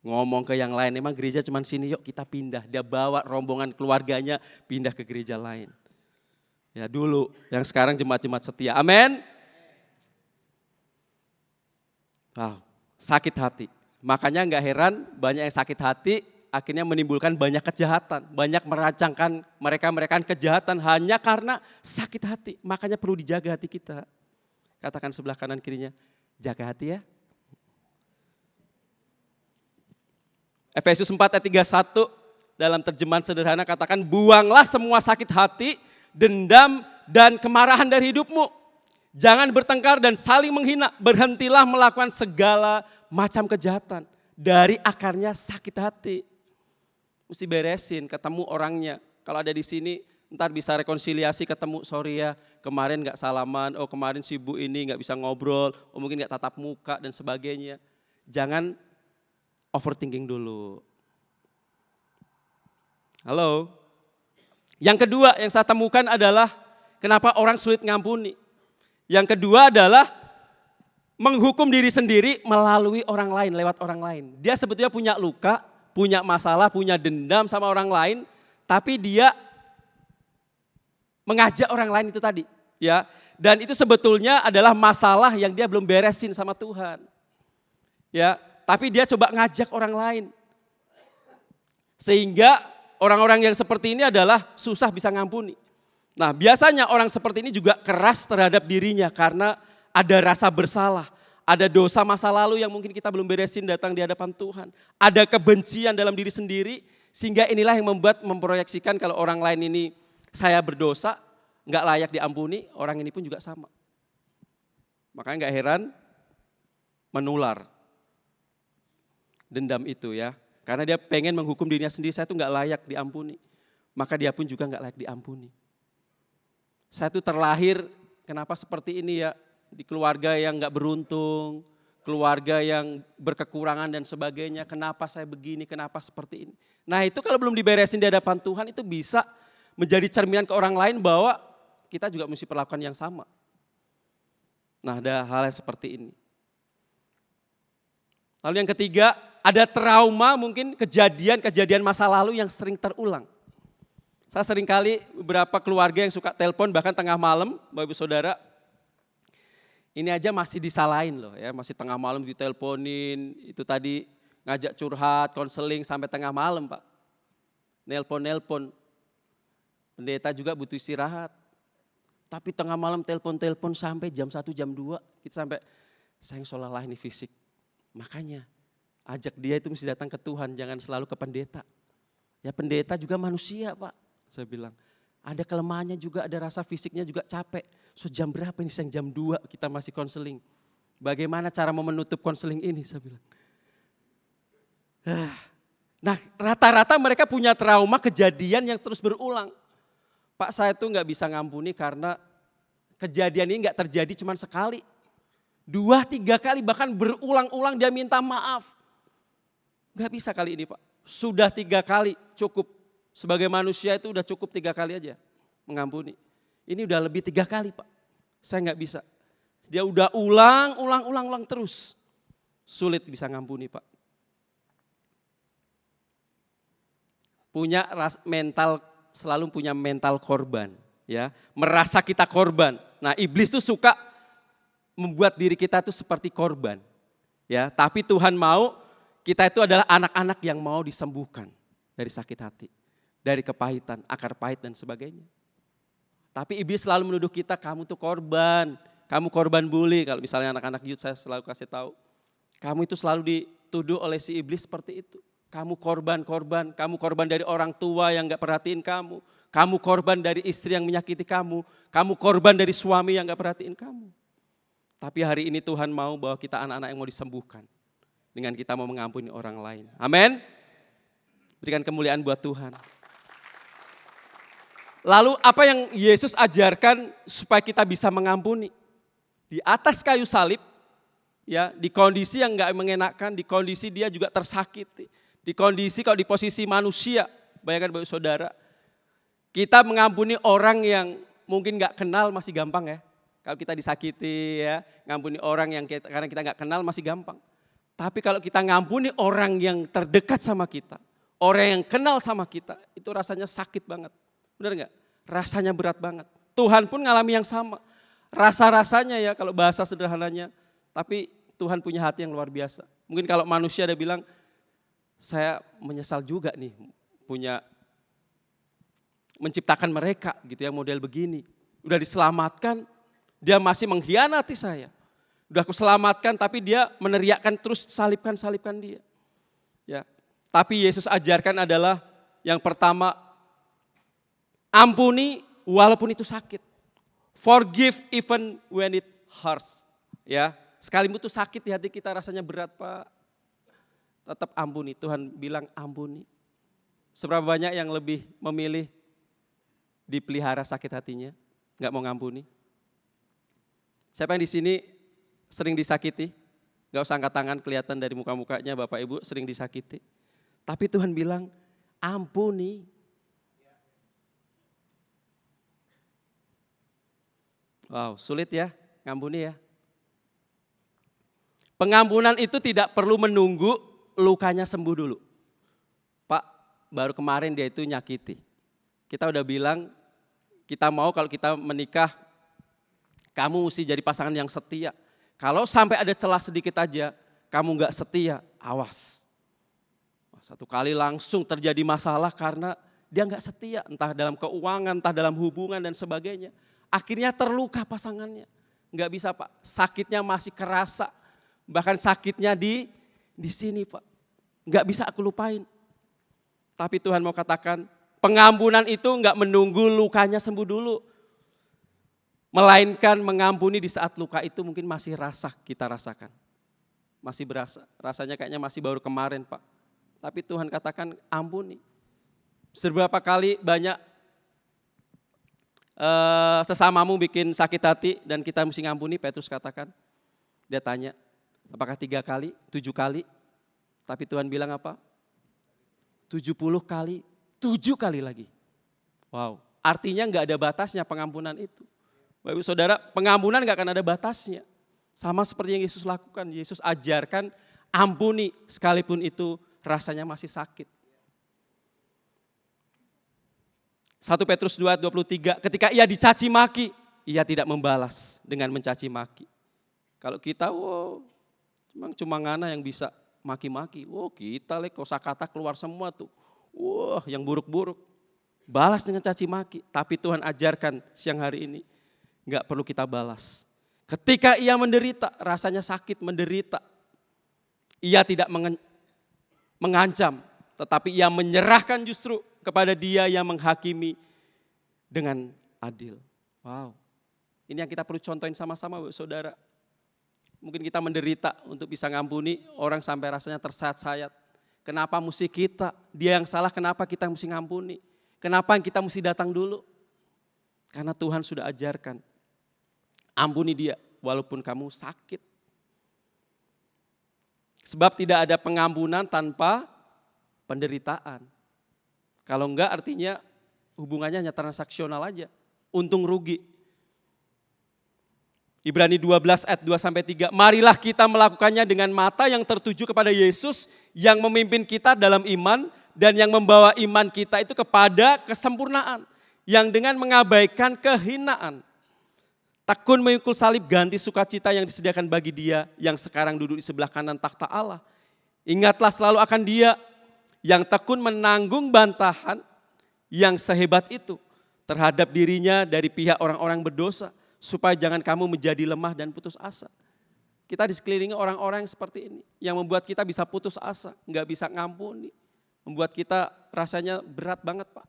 Ngomong ke yang lain, emang gereja cuma sini yuk kita pindah. Dia bawa rombongan keluarganya pindah ke gereja lain. Ya dulu, yang sekarang jemaat-jemaat setia. Amin. Wow, sakit hati. Makanya nggak heran banyak yang sakit hati akhirnya menimbulkan banyak kejahatan. Banyak merancangkan mereka kejahatan hanya karena sakit hati. Makanya perlu dijaga hati kita. Katakan sebelah kanan kirinya, jaga hati ya. Efesus 4 ayat 31 dalam terjemahan sederhana katakan, buanglah semua sakit hati, dendam dan kemarahan dari hidupmu. Jangan bertengkar dan saling menghina, berhentilah melakukan segala macam kejahatan. Dari akarnya sakit hati. Mesti beresin, ketemu orangnya. Kalau ada di sini, ntar bisa rekonsiliasi, ketemu, sorry ya kemarin gak salaman, oh kemarin sibuk ini gak bisa ngobrol, oh mungkin gak tatap muka dan sebagainya. Jangan overthinking dulu. Halo. Yang kedua yang saya temukan adalah kenapa orang sulit ngampuni. Yang kedua adalah menghukum diri sendiri melalui orang lain, lewat orang lain. Dia sebetulnya punya luka, punya masalah, punya dendam sama orang lain, tapi dia mengajak orang lain itu tadi, ya. Dan itu sebetulnya adalah masalah yang dia belum beresin sama Tuhan. Ya, tapi dia coba ngajak orang lain. Sehingga orang-orang yang seperti ini adalah susah bisa ngampuni. Nah, biasanya orang seperti ini juga keras terhadap dirinya karena ada rasa bersalah. Ada dosa masa lalu yang mungkin kita belum beresin datang di hadapan Tuhan. Ada kebencian dalam diri sendiri sehingga inilah yang memproyeksikan kalau orang lain ini saya berdosa, nggak layak diampuni, orang ini pun juga sama. Makanya nggak heran menular dendam itu ya. Karena dia pengen menghukum dirinya sendiri, saya tuh nggak layak diampuni. Maka dia pun juga nggak layak diampuni. Saya tuh terlahir, kenapa seperti ini ya, di keluarga yang nggak beruntung, keluarga yang berkekurangan dan sebagainya, kenapa saya begini, kenapa seperti ini. Nah itu kalau belum diberesin di hadapan Tuhan itu bisa menjadi cerminan ke orang lain bahwa kita juga mesti perlakukan yang sama. Nah ada hal yang seperti ini. Lalu yang ketiga, ada trauma mungkin kejadian-kejadian masa lalu yang sering terulang. Saya sering kali beberapa keluarga yang suka telepon bahkan tengah malam, Bapak Ibu Saudara. Ini aja masih disalahin loh ya, masih tengah malam diteleponin, itu tadi ngajak curhat, konseling sampai tengah malam Pak. Nelpon. Pendeta juga butuh istirahat. Tapi tengah malam telepon sampai jam 1, jam 2. Kita sampai, sayang seolah-olah ini fisik. Makanya ajak dia itu mesti datang ke Tuhan, jangan selalu ke pendeta. Ya pendeta juga manusia Pak, saya bilang. Ada kelemahannya juga, ada rasa fisiknya juga capek. So jam berapa ini sayang? Jam 2 kita masih konseling. Bagaimana cara mau menutup konseling ini, saya bilang. Nah rata-rata mereka punya trauma kejadian yang terus berulang. Pak saya tuh gak bisa ngampuni karena kejadian ini gak terjadi cuma sekali. 2, 3 kali bahkan berulang-ulang dia minta maaf. Gak bisa kali ini Pak. Sudah 3 kali cukup. Sebagai manusia itu udah cukup 3 kali aja mengampuni. Ini udah lebih 3 kali Pak. Saya gak bisa. Dia udah ulang terus. Sulit bisa ngampuni Pak. selalu punya mental korban, ya, merasa kita korban. Nah, iblis tuh suka membuat diri kita tuh seperti korban, ya. Tapi Tuhan mau kita itu adalah anak-anak yang mau disembuhkan dari sakit hati, dari kepahitan, akar pahit dan sebagainya. Tapi iblis selalu menuduh kita, kamu tuh korban, kamu korban bully. Kalau misalnya anak-anak youth saya selalu kasih tahu, kamu itu selalu dituduh oleh si iblis seperti itu. Kamu korban, kamu korban dari orang tua yang gak perhatiin kamu korban dari istri yang menyakiti kamu korban dari suami yang gak perhatiin kamu. Tapi hari ini Tuhan mau bahwa kita anak-anak yang mau disembuhkan dengan kita mau mengampuni orang lain. Amin. Berikan kemuliaan buat Tuhan. Lalu apa yang Yesus ajarkan supaya kita bisa mengampuni? Di atas kayu salib, ya, di kondisi yang gak mengenakan, di kondisi dia juga tersakiti. Di kondisi kalau di posisi manusia, bayangkan Bapak Saudara, kita mengampuni orang yang mungkin gak kenal masih gampang ya. Kalau kita disakiti ya, ngampuni orang yang karena kita gak kenal masih gampang. Tapi kalau kita ngampuni orang yang terdekat sama kita, orang yang kenal sama kita, itu rasanya sakit banget. Benar gak? Rasanya berat banget. Tuhan pun ngalami yang sama. Rasa-rasanya ya kalau bahasa sederhananya, tapi Tuhan punya hati yang luar biasa. Mungkin kalau manusia ada bilang, saya menyesal juga nih menciptakan mereka gitu ya model begini. Udah diselamatkan, dia masih mengkhianati saya. Udah aku selamatkan tapi dia meneriakkan terus salibkan dia. Ya. Tapi Yesus ajarkan adalah yang pertama, ampuni walaupun itu sakit. Forgive even when it hurts. Ya, sekalipun itu sakit di hati kita rasanya berat, Pak. Tetap ampuni, Tuhan bilang ampuni. Seberapa banyak yang lebih memilih dipelihara sakit hatinya, nggak mau ngampuni? Siapa yang di sini sering disakiti? Nggak usah angkat tangan, kelihatan dari muka-mukanya Bapak Ibu sering disakiti. Tapi Tuhan bilang ampuni. Wow, sulit ya ngampuni ya. Pengampunan itu tidak perlu menunggu lukanya sembuh dulu. Pak, baru kemarin dia itu nyakiti. Kita udah bilang, kita mau kalau kita menikah, kamu mesti jadi pasangan yang setia. Kalau sampai ada celah sedikit aja, kamu gak setia, awas. Satu kali langsung terjadi masalah karena dia gak setia, entah dalam keuangan, entah dalam hubungan dan sebagainya. Akhirnya terluka pasangannya. Gak bisa Pak, sakitnya masih kerasa. Bahkan sakitnya di sini Pak, nggak bisa aku lupain. Tapi Tuhan mau katakan, pengampunan itu nggak menunggu lukanya sembuh dulu. Melainkan mengampuni di saat luka itu mungkin masih kita rasakan. Masih berasa, rasanya kayaknya masih baru kemarin Pak. Tapi Tuhan katakan ampuni. Seberapa kali banyak sesamamu bikin sakit hati dan kita mesti ngampuni, Petrus katakan. Dia tanya, apakah 3 kali, 7 kali? Tapi Tuhan bilang apa? 70 kali, 7 kali lagi. Wow, artinya gak ada batasnya pengampunan itu. Bapak Ibu Saudara, pengampunan gak akan ada batasnya. Sama seperti yang Yesus lakukan, Yesus ajarkan ampuni sekalipun itu rasanya masih sakit. 1 Petrus 2:23, ketika ia dicaci maki, ia tidak membalas dengan mencaci maki. Kalau kita, cuma ngana yang bisa maki-maki. Kita kosakata keluar semua tuh. Yang buruk-buruk. Balas dengan caci maki. Tapi Tuhan ajarkan siang hari ini, gak perlu kita balas. Ketika ia menderita, rasanya sakit menderita. Ia tidak mengancam, tetapi ia menyerahkan justru kepada dia yang menghakimi dengan adil. Wow, ini yang kita perlu contohin sama-sama Saudara. Mungkin kita menderita untuk bisa ngampuni orang sampai rasanya tersayat-sayat. Kenapa mesti kita? Dia yang salah, kenapa kita mesti ngampuni? Kenapa kita mesti datang dulu? Karena Tuhan sudah ajarkan. Ampuni dia walaupun kamu sakit. Sebab tidak ada pengampunan tanpa penderitaan. Kalau enggak artinya hubungannya hanya transaksional aja. Untung rugi. Ibrani 12 ayat 2-3. Marilah kita melakukannya dengan mata yang tertuju kepada Yesus yang memimpin kita dalam iman dan yang membawa iman kita itu kepada kesempurnaan. Yang dengan mengabaikan kehinaan. Tekun memikul salib ganti sukacita yang disediakan bagi dia yang sekarang duduk di sebelah kanan takhta Allah. Ingatlah selalu akan dia yang tekun menanggung bantahan yang sehebat itu terhadap dirinya dari pihak orang-orang berdosa. Supaya jangan kamu menjadi lemah dan putus asa. Kita di sekelilingi orang-orang yang seperti ini. Yang membuat kita bisa putus asa, nggak bisa ngampuni. Membuat kita rasanya berat banget Pak.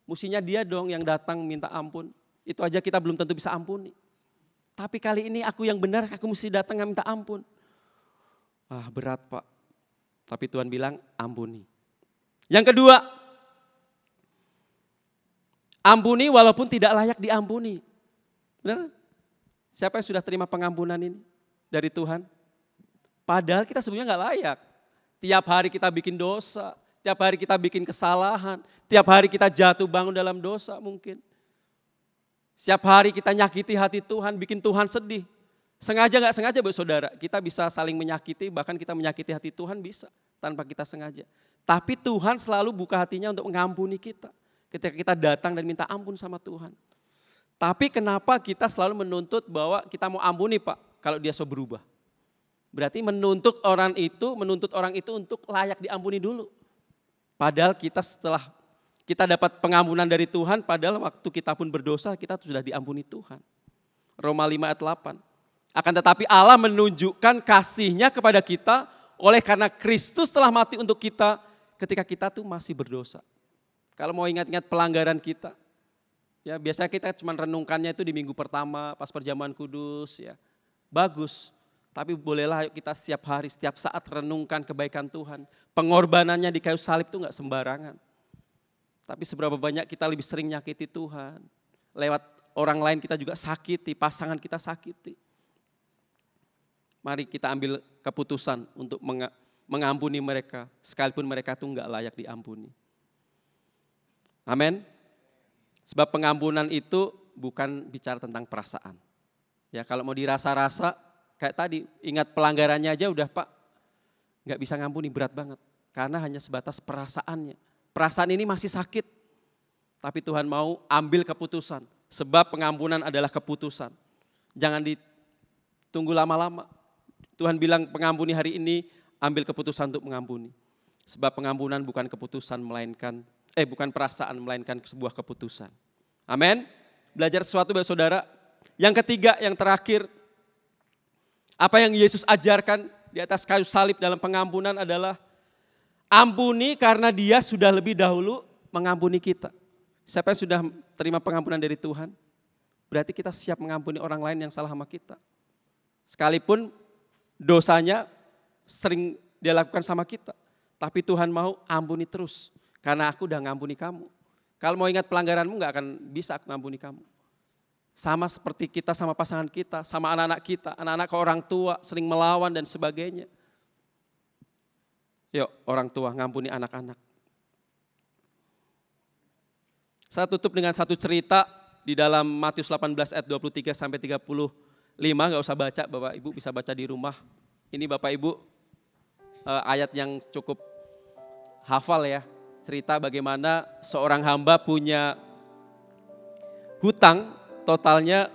Mestinya dia dong yang datang minta ampun. Itu aja kita belum tentu bisa ampuni. Tapi kali ini aku yang benar, aku mesti datang minta ampun. Ah berat Pak. Tapi Tuhan bilang ampuni. Yang kedua, ampuni walaupun tidak layak diampuni. Benar? Siapa yang sudah terima pengampunan ini dari Tuhan? Padahal kita sebenarnya nggak layak. Tiap hari kita bikin dosa, tiap hari kita bikin kesalahan, tiap hari kita jatuh bangun dalam dosa mungkin. Setiap hari kita nyakiti hati Tuhan, bikin Tuhan sedih. Sengaja nggak sengaja buat saudara, kita bisa saling menyakiti, bahkan kita menyakiti hati Tuhan bisa tanpa kita sengaja. Tapi Tuhan selalu buka hatinya untuk mengampuni kita ketika kita datang dan minta ampun sama Tuhan. Tapi kenapa kita selalu menuntut bahwa kita mau ampuni Pak, kalau dia so berubah. Berarti menuntut orang itu untuk layak diampuni dulu. Padahal kita setelah kita dapat pengampunan dari Tuhan, padahal waktu kita pun berdosa, kita sudah diampuni Tuhan. Roma 5 ayat 8. Akan tetapi Allah menunjukkan kasih-Nya kepada kita oleh karena Kristus telah mati untuk kita ketika kita tuh masih berdosa. Kalau mau ingat-ingat pelanggaran kita, ya biasanya kita cuma renungkannya itu di minggu pertama pas perjamuan kudus, ya bagus. Tapi bolehlah kita setiap hari, setiap saat renungkan kebaikan Tuhan. Pengorbanannya di kayu salib itu gak sembarangan. Tapi seberapa banyak kita lebih sering nyakiti Tuhan. Lewat orang lain kita juga sakiti, pasangan kita sakiti. Mari kita ambil keputusan untuk mengampuni mereka. Sekalipun mereka itu gak layak diampuni. Amin. Sebab pengampunan itu bukan bicara tentang perasaan. Ya kalau mau dirasa-rasa, kayak tadi ingat pelanggarannya aja udah Pak, gak bisa ngampuni, berat banget. Karena hanya sebatas perasaannya. Perasaan ini masih sakit, tapi Tuhan mau ambil keputusan. Sebab pengampunan adalah keputusan. Jangan ditunggu lama-lama. Tuhan bilang pengampuni hari ini, ambil keputusan untuk mengampuni. Sebab pengampunan bukan keputusan bukan perasaan melainkan sebuah keputusan. Amin. Belajar sesuatu bagi saudara. Yang ketiga, yang terakhir, apa yang Yesus ajarkan di atas kayu salib dalam pengampunan adalah ampuni karena Dia sudah lebih dahulu mengampuni kita. Siapa yang sudah terima pengampunan dari Tuhan? Berarti kita siap mengampuni orang lain yang salah sama kita. Sekalipun dosanya sering Dia lakukan sama kita. Tapi Tuhan mau ampuni terus. Karena aku udah ngampuni kamu. Kalau mau ingat pelanggaranmu gak akan bisa aku ngampuni kamu. Sama seperti kita sama pasangan kita, sama anak-anak kita. Anak-anak ke orang tua sering melawan dan sebagainya. Yuk orang tua ngampuni anak-anak. Saya tutup dengan satu cerita di dalam Matius 18 ayat 23 sampai 35. Gak usah baca, Bapak Ibu bisa baca di rumah. Ini Bapak Ibu ayat yang cukup hafal ya. Cerita bagaimana seorang hamba punya hutang totalnya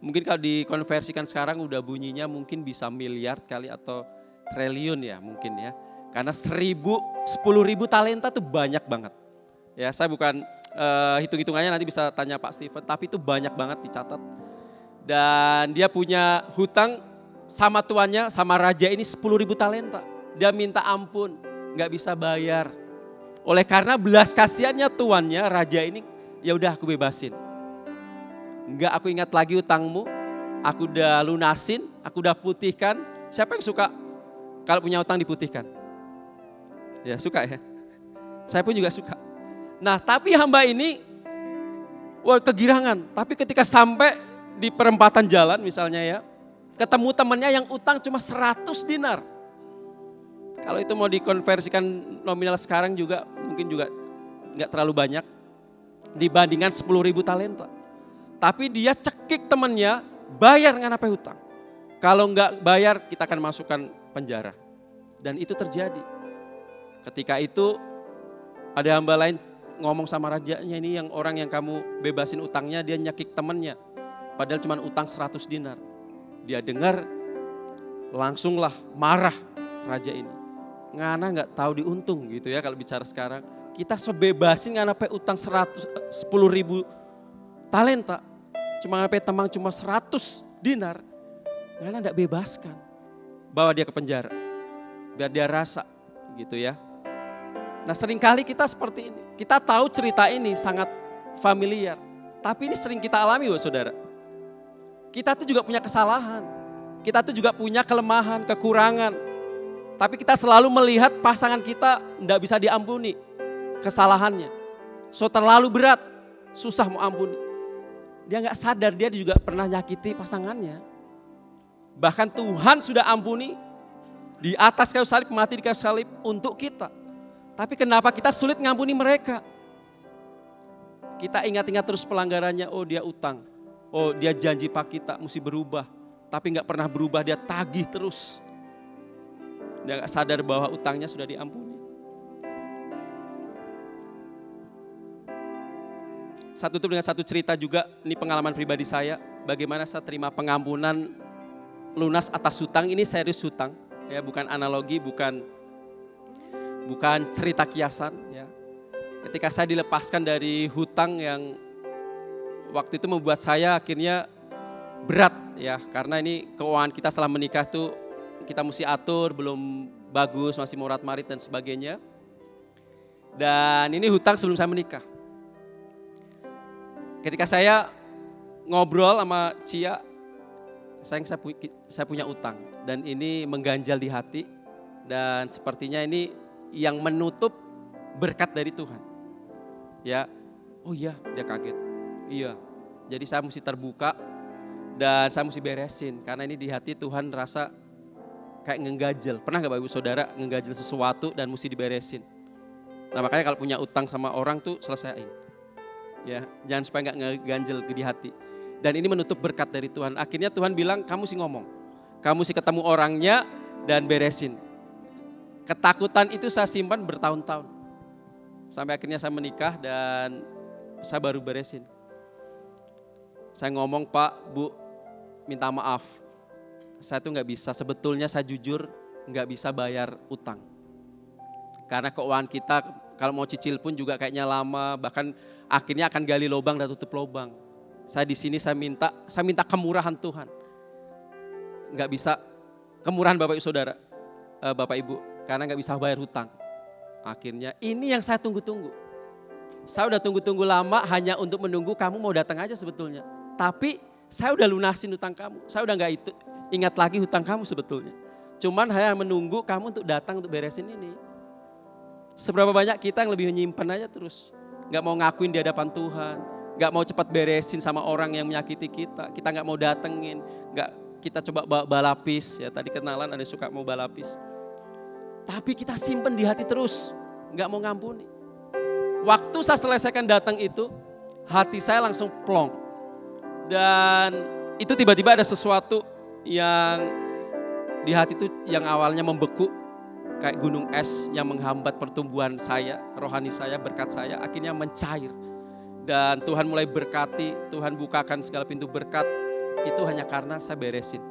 mungkin kalau dikonversikan sekarang udah bunyinya mungkin bisa miliar kali atau triliun ya mungkin ya. Karena 10.000 talenta tuh banyak banget. Ya, saya bukan hitung-hitungannya nanti bisa tanya Pak Steven, tapi itu banyak banget dicatat. Dan dia punya hutang sama tuannya, sama raja ini 10.000 talenta. Dia minta ampun, nggak bisa bayar. Oleh karena belas kasihannya tuannya, raja ini, ya udah aku bebasin. Enggak, aku ingat lagi hutangmu, aku udah lunasin, aku udah putihkan. Siapa yang suka kalau punya hutang diputihkan? Ya suka ya, saya pun juga suka. Nah tapi hamba ini, kegirangan. Tapi ketika sampai di perempatan jalan misalnya ya, ketemu temannya yang utang cuma 100 dinar. Kalau itu mau dikonversikan nominal sekarang juga mungkin juga nggak terlalu banyak dibandingkan 10.000 talenta. Tapi dia cekik temannya, bayar dengan apa hutang. Kalau nggak bayar kita akan masukkan penjara. Dan itu terjadi. Ketika itu Ada hamba lain ngomong sama rajanya, ini yang orang yang kamu bebasin utangnya, dia nyakik temennya. Padahal cuma utang 100 dinar. Dia dengar, langsunglah marah raja ini. Ngana nggak tahu diuntung gitu ya kalau bicara sekarang. Kita sebebasin ngana pe utang 10.000 talenta. Cuma ngana pe temang cuma 100 dinar. Ngana nggak bebaskan. Bawa dia ke penjara. Biar dia rasa gitu ya. Nah seringkali kita seperti ini. Kita tahu cerita ini sangat familiar. Tapi ini sering kita alami loh saudara. Kita tuh juga punya kesalahan. Kita tuh juga punya kelemahan, kekurangan. Tapi kita selalu melihat pasangan kita tidak bisa diampuni kesalahannya. So terlalu berat, susah mau ampuni. Dia nggak sadar dia juga pernah nyakiti pasangannya. Bahkan Tuhan sudah ampuni di atas kayu salib, mati di kayu salib untuk kita. Tapi kenapa kita sulit ngampuni mereka? Kita ingat-ingat terus pelanggarannya, oh dia utang. Oh dia janji pak kita mesti berubah. Tapi nggak pernah berubah, dia tagih terus. Dia nggak sadar bahwa utangnya sudah diampuni. Saya tutup dengan satu cerita juga, ini pengalaman pribadi saya. Bagaimana saya terima pengampunan lunas atas hutang, ini serius hutang. Ya, bukan analogi, bukan cerita kiasan. Ya. Ketika saya dilepaskan dari hutang yang waktu itu membuat saya akhirnya berat. Ya, karena ini keuangan kita setelah menikah tuh kita mesti atur, belum bagus, masih morat-marit dan sebagainya. Dan ini hutang sebelum saya menikah. Ketika saya ngobrol sama Cia, saya punya utang. Dan ini mengganjal di hati. Dan sepertinya ini yang menutup berkat dari Tuhan. Ya, oh iya, dia kaget. Iya, jadi saya mesti terbuka dan saya mesti beresin. Karena ini di hati Tuhan rasa kayak ngeganjel. Pernah gak Bapak Ibu Saudara ngeganjel sesuatu dan mesti diberesin? Nah makanya kalau punya utang sama orang tuh selesaiin. Ya, jangan supaya gak ngeganjel di hati. Dan ini menutup berkat dari Tuhan. Akhirnya Tuhan bilang kamu sih ngomong. Kamu sih ketemu orangnya dan beresin. Ketakutan itu saya simpan bertahun-tahun. Sampai akhirnya saya menikah dan saya baru beresin. Saya ngomong Pak, Bu, minta maaf. Saya tuh gak bisa, sebetulnya saya jujur gak bisa bayar utang. Karena keuangan kita kalau mau cicil pun juga kayaknya lama, bahkan akhirnya akan gali lubang dan tutup lubang. Saya di sini saya minta kemurahan Tuhan. Gak bisa, kemurahan Bapak Ibu Saudara, Bapak Ibu, karena gak bisa bayar hutang. Akhirnya ini yang saya tunggu-tunggu. Saya udah tunggu-tunggu lama hanya untuk menunggu kamu mau datang aja sebetulnya. Tapi saya udah lunasin hutang kamu, saya udah gak ingat lagi hutang kamu sebetulnya. Cuman hanya menunggu kamu untuk datang untuk beresin ini. Seberapa banyak kita yang lebih menyimpan aja terus. Gak mau ngakuin di hadapan Tuhan. Gak mau cepat beresin sama orang yang menyakiti kita. Kita gak mau datengin. Kita coba balapis. Ya, tadi kenalan ada yang suka mau balapis. Tapi kita simpen di hati terus. Gak mau ngampuni. Waktu saya selesaikan datang itu, hati saya langsung plong. Dan itu tiba-tiba ada sesuatu yang di hati itu yang awalnya membeku kayak gunung es yang menghambat pertumbuhan saya, rohani saya, berkat saya akhirnya mencair. Dan Tuhan mulai berkati, Tuhan bukakan segala pintu berkat, itu hanya karena saya beresin.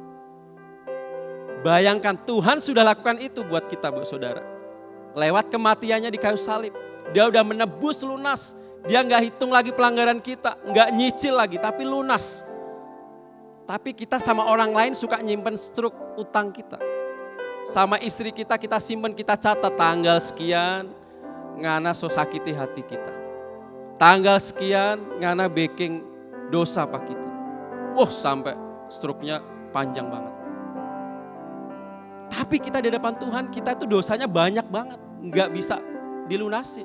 Bayangkan Tuhan sudah lakukan itu buat kita Bu Saudara. Lewat kematiannya di kayu salib, dia udah menebus lunas, dia gak hitung lagi pelanggaran kita, gak nyicil lagi tapi lunas. Tapi kita sama orang lain suka nyimpen struk utang kita. Sama istri kita simpen, kita catat tanggal sekian, ngana so sakiti hati kita. Tanggal sekian, ngana baking dosa pak kita. Wah sampai struknya panjang banget. Tapi kita di depan Tuhan, kita tuh dosanya banyak banget. Nggak bisa dilunasi.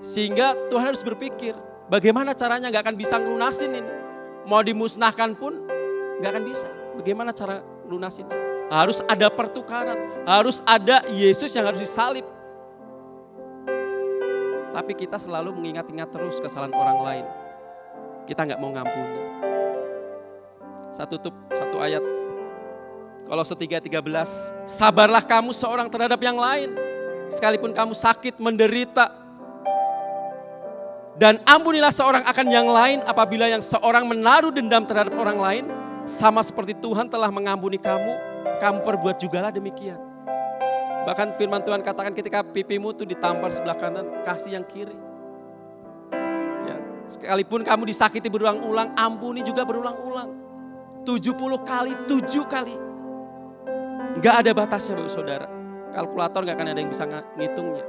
Sehingga Tuhan harus berpikir, bagaimana caranya nggak akan bisa ngelunasin ini. Mau dimusnahkan pun nggak akan bisa. Bagaimana cara lunasinnya? Harus ada pertukaran, harus ada Yesus yang harus disalib. Tapi kita selalu mengingat-ingat terus kesalahan orang lain. Kita nggak mau ngampuni. Saya tutup satu ayat. Kolose 3:13, sabarlah kamu seorang terhadap yang lain. Sekalipun kamu sakit, menderita, Dan ampunilah seorang akan yang lain apabila yang seorang menaruh dendam terhadap orang lain. Sama seperti Tuhan telah mengampuni kamu, kamu perbuat jugalah demikian. Bahkan firman Tuhan katakan ketika pipimu tuh ditampar sebelah kanan, kasih yang kiri. Ya, sekalipun kamu disakiti berulang-ulang, ampuni juga berulang-ulang. 70 kali, 7 kali. Gak ada batasnya Bapak Saudara. Kalkulator gak akan ada yang bisa ngitungnya.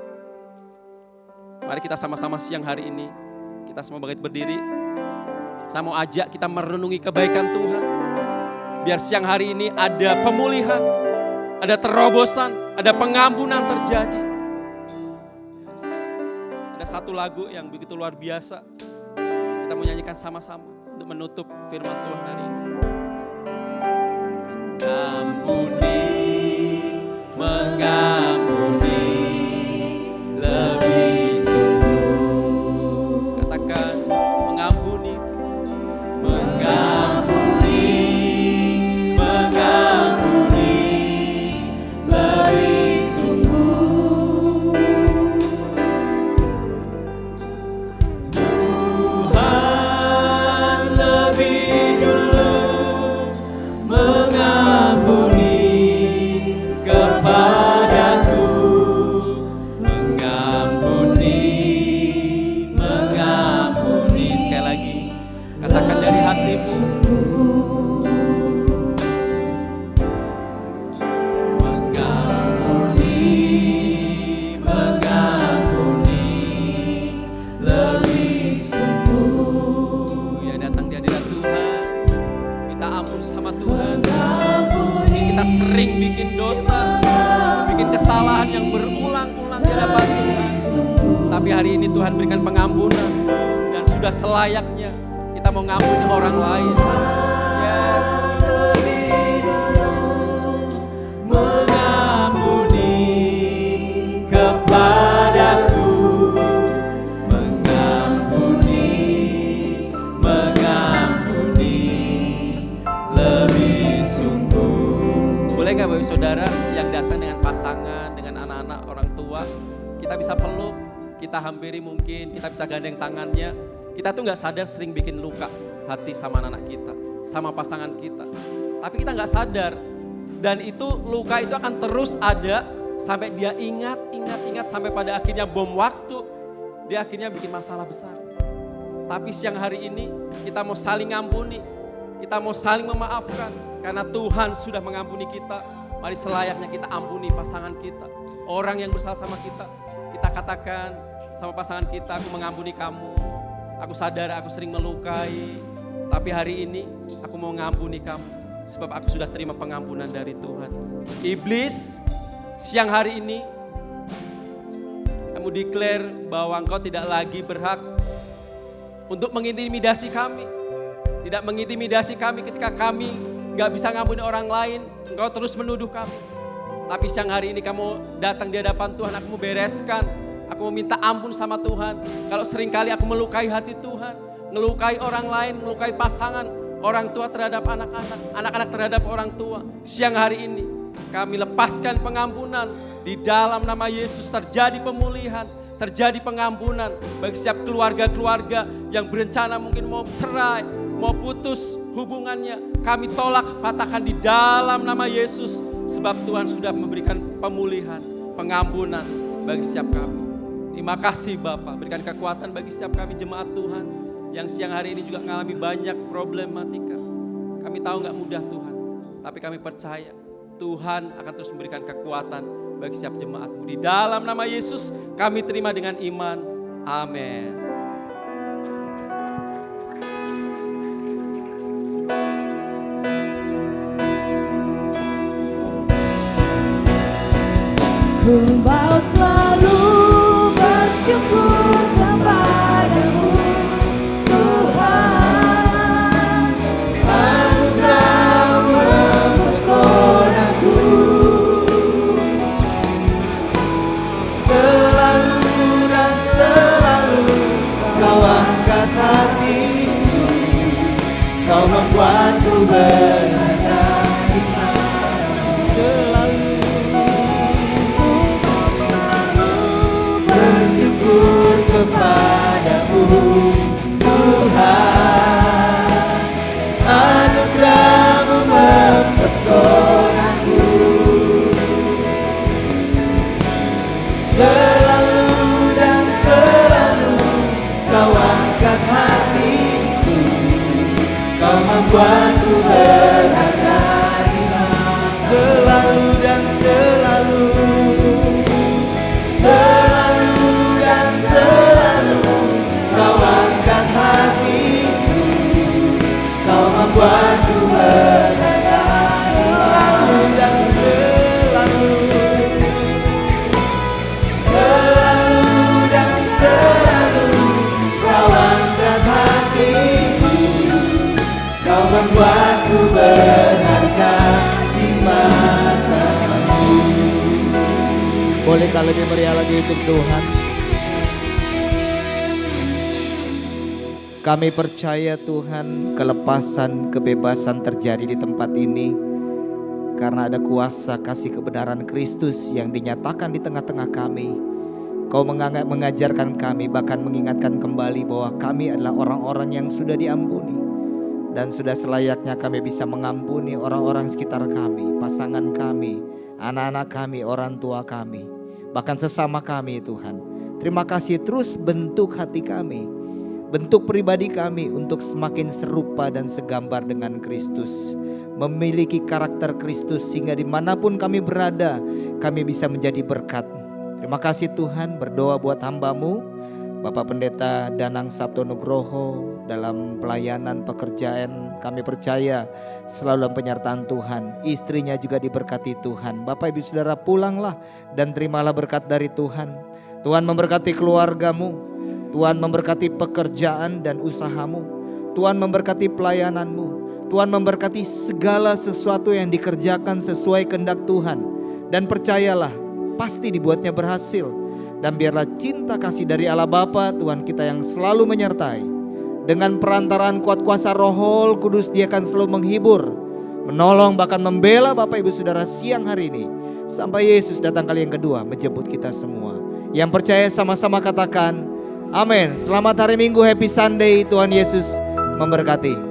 Mari kita sama-sama siang hari ini, kita semua bangkit berdiri. Saya mau ajak kita merenungi kebaikan Tuhan. Biar siang hari ini ada pemulihan, ada terobosan, ada pengampunan terjadi. Yes. Ada satu lagu yang begitu luar biasa. Kita mau nyanyikan sama-sama untuk menutup firman Tuhan hari ini. Ampuni, mengampuni, lebih sungguh. Katakan mengampuni, mengampuni, mengampuni, lebih sungguh. Tuhan lebih dulu mengampuni kepadaku, mengampuni, mengampuni. Sekali lagi, katakan dari hatimu. Mengampuni, mengampuni, lebih sungguh. Ya, datang di hadirat Tuhan, minta ampun sama Tuhan. Mungkin kita sering bikin dosa, bikin kesalahan yang berulang-ulang di hadapan Tuhan. Tapi hari ini Tuhan berikan pengampunan dan sudah selayaknya kita mau ngampuni orang lain. Yes. Mengampuni kepadaku, mengampuni, mengampuni, lebih sungguh. Boleh gak Bapak Saudara yang datang dengan pasangan, dengan anak-anak, orang tua, kita bisa peluk, kita hampiri mungkin, kita bisa gandeng tangannya. Kita tuh gak sadar sering bikin luka hati sama anak-anak kita, sama pasangan kita. Tapi kita gak sadar. Dan itu luka itu akan terus ada sampai dia ingat sampai pada akhirnya bom waktu. Dia akhirnya bikin masalah besar. Tapi siang hari ini kita mau saling ngampuni. Kita mau saling memaafkan. Karena Tuhan sudah mengampuni kita. Mari selayaknya kita ampuni pasangan kita. Orang yang bersalah sama kita. Kita katakan sama pasangan kita, aku mengampuni kamu. Aku sadar aku sering melukai. Tapi hari ini aku mau ngampuni kamu. Sebab aku sudah terima pengampunan dari Tuhan. Iblis, siang hari ini kamu declare bahwa engkau tidak lagi berhak untuk mengintimidasi kami. Tidak mengintimidasi kami ketika kami gak bisa ngampuni orang lain. Engkau terus menuduh kami. Tapi siang hari ini kamu datang di hadapan Tuhan, aku mau bereskan. Aku mau minta ampun sama Tuhan. Kalau seringkali aku melukai hati Tuhan, melukai orang lain, melukai pasangan, orang tua terhadap anak-anak, anak-anak terhadap orang tua. Siang hari ini kami lepaskan pengampunan. Di dalam nama Yesus terjadi pemulihan, terjadi pengampunan bagi setiap keluarga-keluarga yang berencana mungkin mau cerai, mau putus hubungannya. Kami tolak, patahkan di dalam nama Yesus. Sebab Tuhan sudah memberikan pemulihan, pengampunan bagi setiap kami. Terima kasih Bapak, berikan kekuatan bagi setiap kami jemaat Tuhan yang siang hari ini juga mengalami banyak problematika. Kami tahu gak mudah Tuhan, tapi kami percaya Tuhan akan terus memberikan kekuatan bagi setiap jemaat-Mu. Di dalam nama Yesus kami terima dengan iman. Amin. Ku mau selalu bersyukur kepadamu Tuhan. Anugerah-Mu mempesonaku, Selalu dan selalu Kau angkat hatiku, Kau membuatku berada di mana. Selalu membuatku berharga di mata. Selalu dan selalu, selalu dan selalu kau angkat hatiku, kau membuatku berharga. Selalu dan selalu, selalu dan selalu kau angkat hatiku, kau membuatku berharga di matamu. Bolehkah lebih meriah lagi untuk Tuhan? Kami percaya Tuhan, kelepasan, kebebasan terjadi di tempat ini karena ada kuasa kasih kebenaran Kristus yang dinyatakan di tengah-tengah kami. Kau mengajarkan kami, bahkan mengingatkan kembali bahwa kami adalah orang-orang yang sudah diampuni. Dan sudah selayaknya kami bisa mengampuni orang-orang sekitar kami, pasangan kami, anak-anak kami, orang tua kami, bahkan sesama kami Tuhan. Terima kasih, terus bentuk hati kami, bentuk pribadi kami untuk semakin serupa dan segambar dengan Kristus. Memiliki karakter Kristus sehingga dimanapun kami berada, kami bisa menjadi berkat. Terima kasih Tuhan, berdoa buat hamba-Mu Bapak Pendeta Danang Sabto Nugroho dalam pelayanan pekerjaan. Kami percaya selalu dalam penyertaan Tuhan. Istrinya juga diberkati Tuhan. Bapak Ibu Saudara, pulanglah dan terimalah berkat dari Tuhan. Tuhan memberkati keluargamu, Tuhan memberkati pekerjaan dan usahamu, Tuhan memberkati pelayananmu, Tuhan memberkati segala sesuatu yang dikerjakan sesuai kehendak Tuhan. Dan percayalah, pasti dibuatnya berhasil. Dan biarlah cinta kasih dari Allah Bapa Tuhan kita yang selalu menyertai. Dengan perantaraan kuat kuasa Roh Kudus, Dia akan selalu menghibur, menolong, bahkan membela Bapak Ibu Saudara siang hari ini, sampai Yesus datang kali yang kedua menjemput kita semua. Yang percaya sama-sama katakan amin. Selamat hari Minggu, Happy Sunday. Tuhan Yesus memberkati.